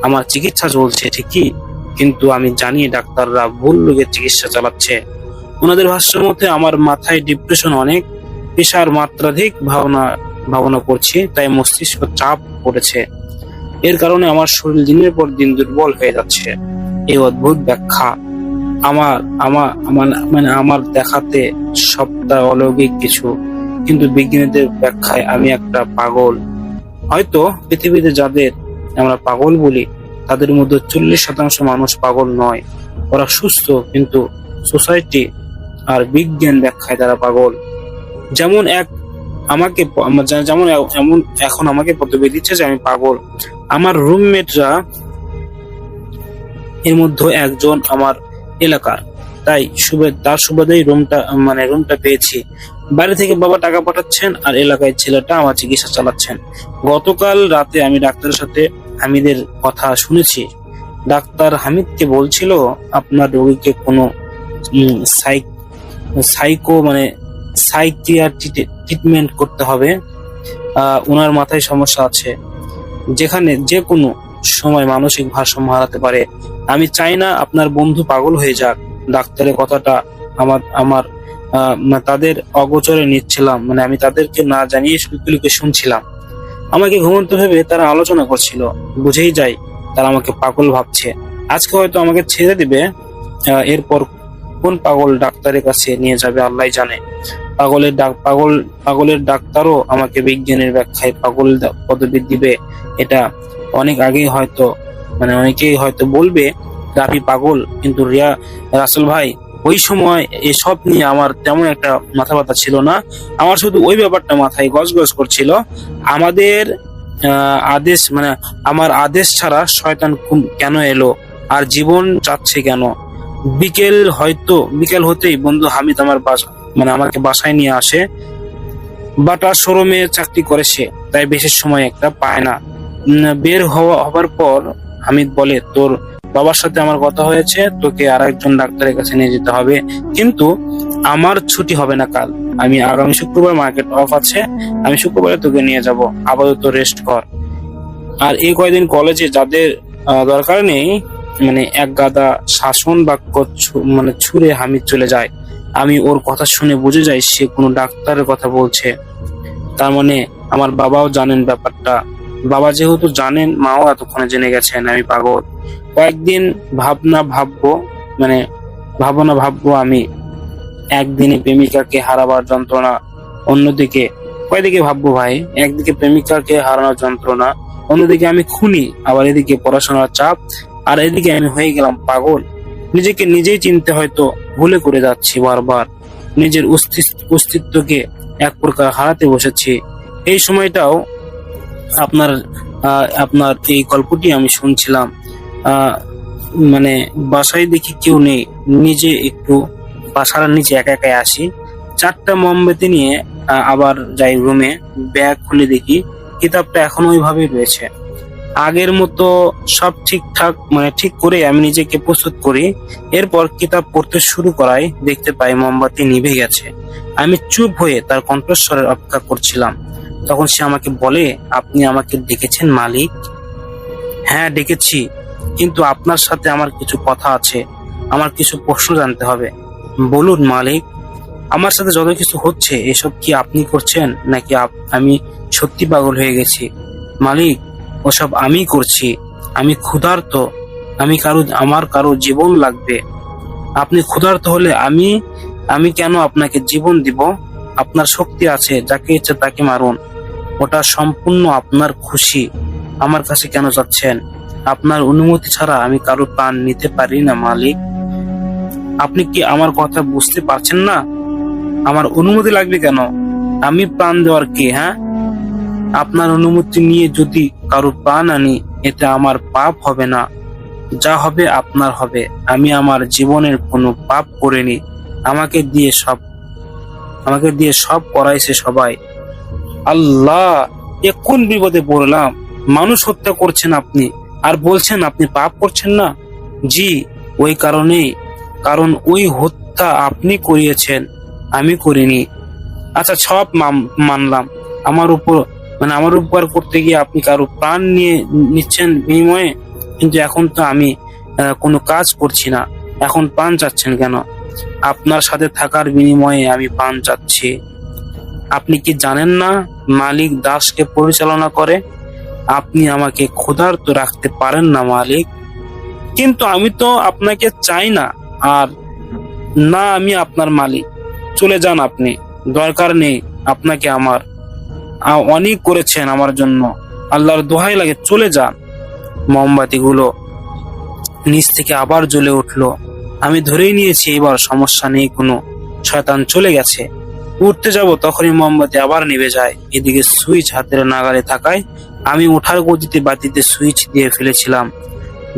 আমার চিকিৎসা চলছে ঠিকই, কিন্তু আমি জানি ডাক্তাররা ভুল রোগের চিকিৎসা চালাচ্ছে। ওনাদের ভাষ্য মতে আমার মাথায় ডিপ্রেশন অনেক, পেশার মাত্রাধিক ভাবনা করছি, তাই মস্তিষ্ক চাপ পড়েছে। এর কারণে আমার শরীর দিনের পর দিন দুর্বল হয়ে যাচ্ছে। এই অদ্ভুত ব্যাখ্যা আমার দেখাতে সবটা অলৌকিক কিছু, কিন্তু বিজ্ঞানীদের ব্যাখ্যায় আমি একটা পাগল। হয়তো পৃথিবীতে যাদের আমরা পাগল বলি তাদের মধ্যে 40% মানুষ পাগল নয়, ওরা সুস্থ, কিন্তু সোসাইটি আর বিজ্ঞান ব্যাখ্যায় তারা পাগল। যেমন এখন আমাকে পদবি দিচ্ছে যে আমি পাগল। আমার রুমমেটরা এর মধ্যে একজন আমার এলাকার, তাই তার সুবাদেই রুমটা পেয়েছি। বাড়ি থেকে বাবা টাকা পাঠাচ্ছেন, আর এলাকায় ছেলেটা আমার চিকিৎসা চালাচ্ছেন। গতকাল রাতে আমি ডাক্তারের সাথে হামিদের কথা শুনেছি। ডাক্তার হামিদকে বলছিল আপনার রোগীকে কোনো ট্রিটমেন্ট করতে হবে। ওনার মাথায় সমস্যা আছে, যেখানে যে কোনো সময় মানসিক ভারসাম্য হারাতে পারে। আমি চাই না আপনার বন্ধু পাগল হয়ে যাক। ডাক্তারের কথাটা আমার তাদের অগোচরে নিচ্ছিলাম, আমি তাদেরকে না জানিয়ে লুকিয়ে শুনছিলাম। আমাকে ঘুমন্ত ভেবে তারা আলোচনা করছিল। বুঝেই যাই তারা আমাকে পাগল ভাবছে। আজকে হয়তো আমাকে ছেড়ে দিবে, এরপর কোন পাগল ডাক্তারের কাছে নিয়ে যাবে আল্লাহ জানে। পাগলের ডাক্তারও আমাকে বিজ্ঞানের ব্যাখ্যায় পাগল পদবি দিবে। এটা অনেক আগেই হয়তো অনেকেই হয়তো বলবে রাফি পাগল, কিন্তু রাসেল ভাই ওই সময় এসব নিয়ে আমার তেমন একটা মাথা ব্যথা ছিল না। আমার শুধু ওই ব্যাপারটা মাথায় গজগজ করছিল, আমাদের আমার আদেশ ছাড়া শয়তান কেন এলো, আর জীবন চাচ্ছে কেন। বিকেল হতেই বন্ধু হামিদ আমাকে বাসায় নিয়ে আসে। বাটা শোরুমে চাকরি করে সে, তাই বেশি সময় একটা পায় না। বের হবার পর হামিদ বলে, তোর বাবার সাথে আমার কথা হয়েছে, তোকে আরেকজন ডাক্তারের কাছে নিয়ে যেতে হবে, কিন্তু আমার ছুটি হবে না কাল। আমি আগামী শুক্রবার মার্কেট অফ আছে, আমি শুক্রবারে তোকে নিয়ে যাব, আপাতত রেস্ট কর। আর এই কয়দিন কলেজে যাদের দরকার নেই, এক গাদা শাসন বাক্য ছুঁড়ে হামিদ চলে যায়। আমি ওর কথা শুনে বুঝে যাই সে কোনো ডাক্তারের কথা বলছে। তার আমার বাবাও জানেন ব্যাপারটা। বাবা যেহেতু জানেন, মাও এতক্ষণে জেনে গেছেন আমি পাগল। কয়েকদিন ভাববো আমি। একদিনে প্রেমিকাকে হারাবার যন্ত্রণা, অন্যদিকে কয়দিকে ভাববো ভাই? একদিকে প্রেমিকাকে হারানোর যন্ত্রণা, অন্যদিকে আমি খুনি, আবার এদিকে পড়াশোনার চাপ, আর এদিকে আমি হয়ে গেলাম পাগল। নিজেকে নিজেই চিনতে হয়তো ভুলে করে যাচ্ছি বারবার। নিজের অস্তিত্বকে এক প্রকার হারাতে বসেছি। এই সময়টাও আপনার আপনার এই গল্পটি আমি শুনছিলাম। মানে বাসায় দেখি কেউ নেই, নিজে একটু বাসার নিচে একা একা আসি, 4টা মোমবাতি নিয়ে আবার যাই রুমে। ব্যাগ খুলে দেখি কিতাবটা এখনো ওইভাবেই রয়েছে। আগের মতো সব ঠিকঠাক ঠিক করে আমি নিজেকে প্রস্তুত করি। এরপর কিতাব পড়তে শুরু করাই, দেখতে পাই মোমবাতি নিভে গেছে। আমি চুপ হয়ে তার কণ্ঠস্বরের অপেক্ষা করছিলাম। তখন সে আমাকে বলে, আপনি আমাকে ডেকেছেন মালিক? হ্যাঁ ডেকেছি, কিন্তু আপনার সাথে আমার কিছু কথা আছে, আমার কিছু প্রশ্ন জানতে হবে। বলুন মালিক। আমার সাথে যত কিছু হচ্ছে এসব কি আপনি করছেন, নাকি আমি সত্যি পাগল হয়ে গেছি? মালিক, ওসব আমি করছি। আমি ক্ষুধার্ত, আমার কারো জীবন লাগবে। আপনি ক্ষুধার্ত হলে আমি কেন আপনাকে জীবন দিব? আপনার শক্তি আছে, যাকে ইচ্ছে তাকে মারুন, ওটা সম্পূর্ণ আপনার খুশি। আমার কাছে কেন যাচ্ছেন? আপনার অনুমতি ছাড়া আমি কারো প্রাণ নিতে পারি না মালিক। আপনি কি আমার কথা বুঝতে পারছেন না? আমার অনুমতি লাগবে কেন? আমি প্রাণ দেওয়ার কে? হ্যাঁ, আপনার অনুমতি নিয়ে যদি কারো প্রাণ আনি, এতে আমার পাপ হবে না। যা হবে আপনার হবে। আমি আমার জীবনের কোনো পাপ করিনি। আমাকে দিয়ে সব করাইছে সবাই। আল্লাহ, এ কোন বিপদে পড়লাম! মানুষ হত্যা করছেন আপনি, আর বলছেন আপনি পাপ করছেন না? জি, ওই কারণ ওই হত্যা আপনি করিয়েছেন, আমি করিনি। আচ্ছা, সব মানলাম। আমার উপকার করতে গিয়ে আপনি কারো প্রাণ নিচ্ছেন বিনিময়ে, কিন্তু এখন তো আমি কোনো কাজ করছি না, এখন প্রাণ চাচ্ছেন কেন? আপনার সাথে থাকার বিনিময়ে আমি প্রাণ চাচ্ছি। আপনি কি জানেন না মালিক দাসকে পরিচালনা করে? আপনি আমাকে ক্ষুধার্ত রাখতে পারেন না মালিক। কিন্তু আমি তো আপনাকে চাই না, আর না আমি আপনার মালিক। চলে যান আপনি, দরকার নেই আপনাকে আমার। অনেক করেছেন আমার জন্য, আল্লাহর দোহাই লাগে, চলে যান। মোমবাতিগুলো নিচ থেকে আবার জ্বলে উঠলো। আমি ধরেই নিয়েছি এবার সমস্যা নেই কোনো, শয়তান চলে গেছে। উঠতে যাব তখনই মোমবাতি আবার নিভে যায়। এদিকে সুইচ হাতের নাগালে থাকায় আমি ওঠার গতিতে বাতিতে সুইচ দিয়ে ফেলেছিলাম।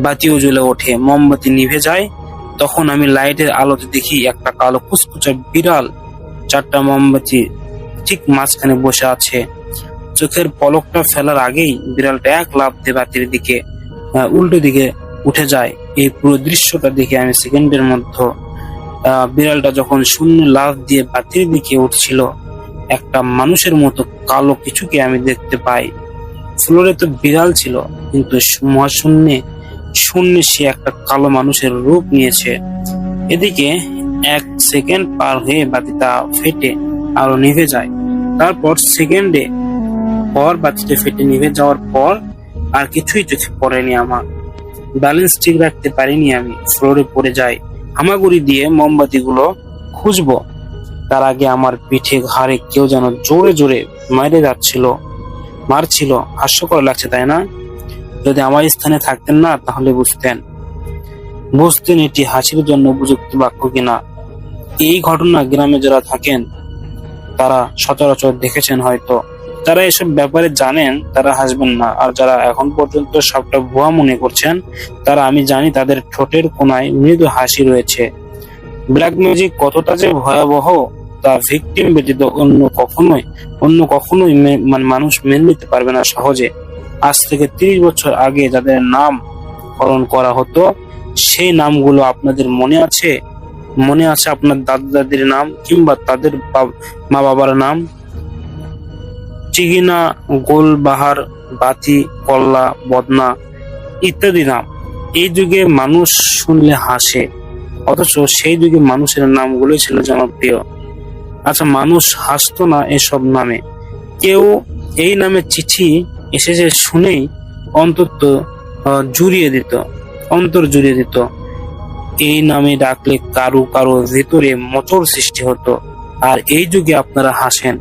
বাতিও জ্বলে ওঠে, মোমবাতি নিভে যায়। তখন আমি লাইটের আলোতে দেখি একটা কালো কুচকুচে বিড়াল 4টা মোমবাতি ঠিক মাঝখানে বসে আছে। চোখের পলকটা ফেলার আগেই বিড়ালটা এক লাফ দিয়ে বাতির দিকে উল্টো দিকে উঠে যায়। এই পুরো দৃশ্যটা দেখে আমি সেকেন্ডের মধ্যে বিড়ালটা যখন শূন্য লাফ দিয়ে বাতির দিকে উঠছিল, একটা মানুষের মতো কালো কিছুকে আমি দেখতে পাই। ফ্লোরে তো বিড়াল ছিল, কিন্তু শূন্যে সে একটা কালো মানুষের রূপ নিয়েছে। এদিকে 1 সেকেন্ড পার হয়ে বাতিটা ফেটে আরো নিভে যায়। তারপর সেকেন্ডে পর বাতিটা ফেটে নিভে যাওয়ার পর আর কিছুই চোখে পড়েনি আমার। ব্যালেন্স ঠিক রাখতে পারিনি, আমি ফ্লোরে পড়ে যাই। হামাগুড়ি দিয়ে মোমবাতিগুলো খুঁজবো, তার আগে আমার পিঠে ঘাড়ে কেউ যেন জোরে জোরে মারছিল। হাস্যকর লাগছে, তাই না? যদি আমার স্থানে থাকতেন না, তাহলে বুঝতেন এটি হাসির জন্য উপযুক্ত বাক্য কিনা। এই ঘটনা গ্রামে যারা থাকেন তারা সচরাচর দেখেছেন হয়তো। যারা এসব ব্যাপারে জানেন তারা হাসবেন না, আর যারা এখন পর্যন্ত সবটা ভুয়া মনে করছেন তারা, আমি জানি তাদের ঠোঁটের কোনায় মৃদু হাসি রয়েছে। ব্ল্যাক ম্যাজিক কতটা যে ভয়াবহ তা ভিকটিম ব্যতীত অন্য কখনোই মানুষ মেনে নিতে পারবে না সহজে। আজ থেকে 30 বছর আগে যাদের নাম করণ করা হতো, সেই নামগুলো আপনাদের মনে আছে? আপনার দাদা দাদির নাম, কিংবা তাদের মা বাবার নাম? চিগিনা, গোলবাহার, বাতি, কল্লা, বদনা ইত্যাদি নাম। এই যুগে মানুষ শুনলে হাসে, অথচ সেই যুগে মানুষের নামগুলো ছিল জনপ্রিয়। আচ্ছা, মানুষ হাসতো না এসব নামে। কেউ এই নামে চিঠি এসেছে শুনেই অন্তর জুড়িয়ে দিত। এই নামে ডাকলে কারো ভিতরে মোচড় সৃষ্টি হতো। আর এই যুগে আপনারা হাসেন।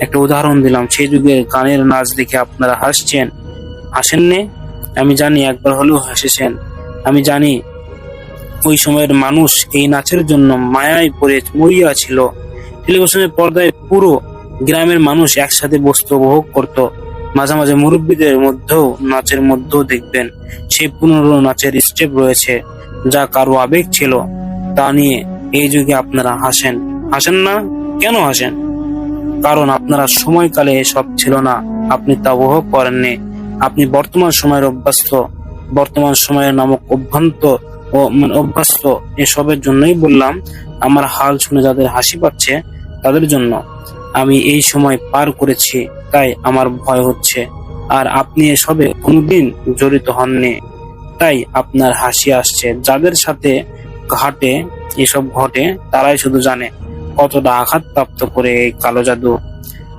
একটা উদাহরণ দিলাম, সেই যুগের গানের নাচ দেখে আপনারা হাসছেন। হাসেননি? আমি জানি একবার হলেও হেসেছেন। আমি জানি ওই সময়ের মানুষ এই নাচের জন্য মায়ায় পড়ে মরিয়া ছিল। টেলিভিশনের পর্দায় পুরো গ্রামের মানুষ একসাথে বসত, উপভোগ করত। মাঝে মাঝে মুরব্বীদের মধ্যেও নাচের মধ্যেও দেখবেন সেই পুনরো নাচের স্টেপ রয়েছে, যা কারো আবেগ ছিল। তা নিয়ে এই যুগে আপনারা হাসেন না? কেন হাসেন? কারণ আপনারা সময়কালে এসব ছিল না, আপনি তা উপভোগ করেননি। আপনি বর্তমান সময়ের অভ্যস্ত, বর্তমান সময়ের নামক অভ্যস্ত। এসবের জন্যই বললাম, আমার হাল শুনে যাদের হাসি পাচ্ছে তাদের জন্য। আমি এই সময় পার করেছি, তাই আমার ভয় হচ্ছে। আর আপনি এসবে কোনোদিন জড়িত হননি, তাই আপনার হাসি আসছে। যাদের সাথে ঘাটে এসব ঘটে তারাই শুধু জানে কতটা আঘাতপ্রাপ্ত করে এই কালো জাদু।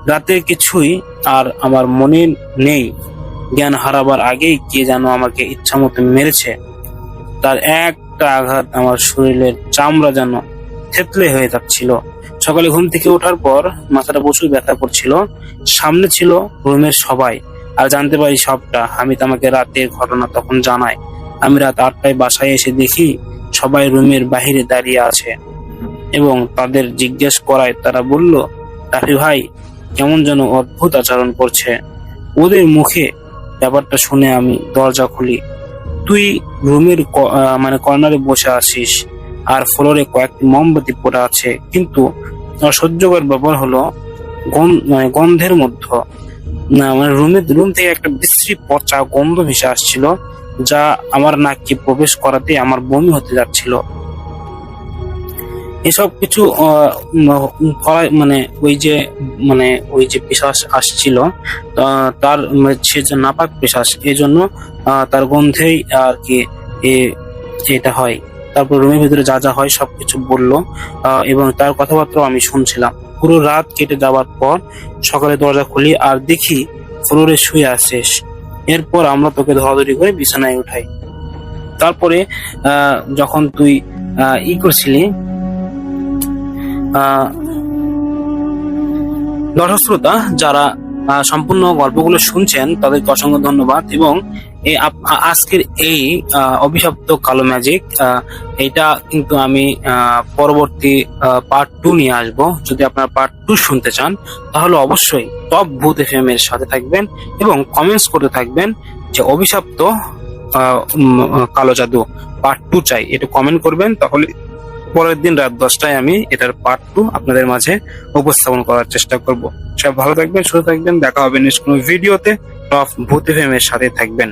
রাতে কিছুই আর আমার মনে নেই। জ্ঞান হারাবার আগেই কে যেন আমাকে ইচ্ছামতো মেরেছে। তার একটা আঘাত আমার শরীরের চামড়া যেন থেতলে হয়ে যাচ্ছিল। সকালে ঘুম থেকে ওঠার পর মাথাটা প্রচুর ব্যথা করছিল। সামনে ছিল রুমের সবাই, আর জানতে পারি সবটা। হামিদ আমাকে রাতের ঘটনা তখন জানায়। আমি রাত 8টায় বাসায় এসে দেখি সবাই রুমের বাহিরে দাঁড়িয়ে আছে এবং তাদের জিজ্ঞেস করায় তারা বলল, রাফি ভাই কেমন যেন অদ্ভুত আচরণ করছে। ওদের মুখে ব্যাপারটা শুনে আমি দরজা খুলি। তুই রুমের কর্নারে বসে আছিস, আর ফ্লোরে কয়েকটি মোমবাতি পড়ে আছে। কিন্তু অসহ্যকর ব্যাপার হলো গন্ধের মধ্যে রুম থেকে একটা বিশ্রী পচা গন্ধ ভেসে আসছিল, যা আমার নাককে প্রবেশ করাতে আমার বমি হতে যাচ্ছিল। এসব কিছু ওই যে পিশাচ আসছিল, তার সে যে নাপাক পিশাচ, এই জন্য তার গন্ধেই আর কি এটা হয়। তারপর রুমের ভিতরে যা যা হয় সবকিছু বললো, এবং তার কথাবার্তাও আমি শুনছিলাম। পুরো রাত কেটে যাওয়ার পর সকালে দরজা খুলি আর দেখি ফ্লোরে শুয়ে আছিস। এরপর আমরা তোকে ধরাধরি করে বিছানায় উঠাই। তারপরে যখন তুই করছিলি, দর্শক শ্রোতা যারা সম্পূর্ণ গল্পগুলো শুনছেন তাদেরকে অসংখ্য ধন্যবাদ। এবং আজকের এই অভিশপ্ত কালো ম্যাজিক, এটা কিন্তু আমি পরবর্তী পার্ট 2 নিয়ে আসব। যদি আপনারা পার্ট 2 শুনতে চান তাহলে অবশ্যই টপ ভূত FM এর সাথে থাকবেন এবং কমেন্টস করতে থাকবেন যে অভিশপ্ত কালো জাদু পার্ট 2 চাই, এটা কমেন্ট করবেন। তাহলে পরের দিন রাত 10টায় আমি এটার পার্ট 2 আপনাদের মাঝে উপস্থাপন করার চেষ্টা করব। সব ভালো থাকবেন, সুস্থ থাকবেন। দেখা হবে নেক্সট কোনো ভিডিওতে। টপ ভূত FM এর সাথে থাকবেন।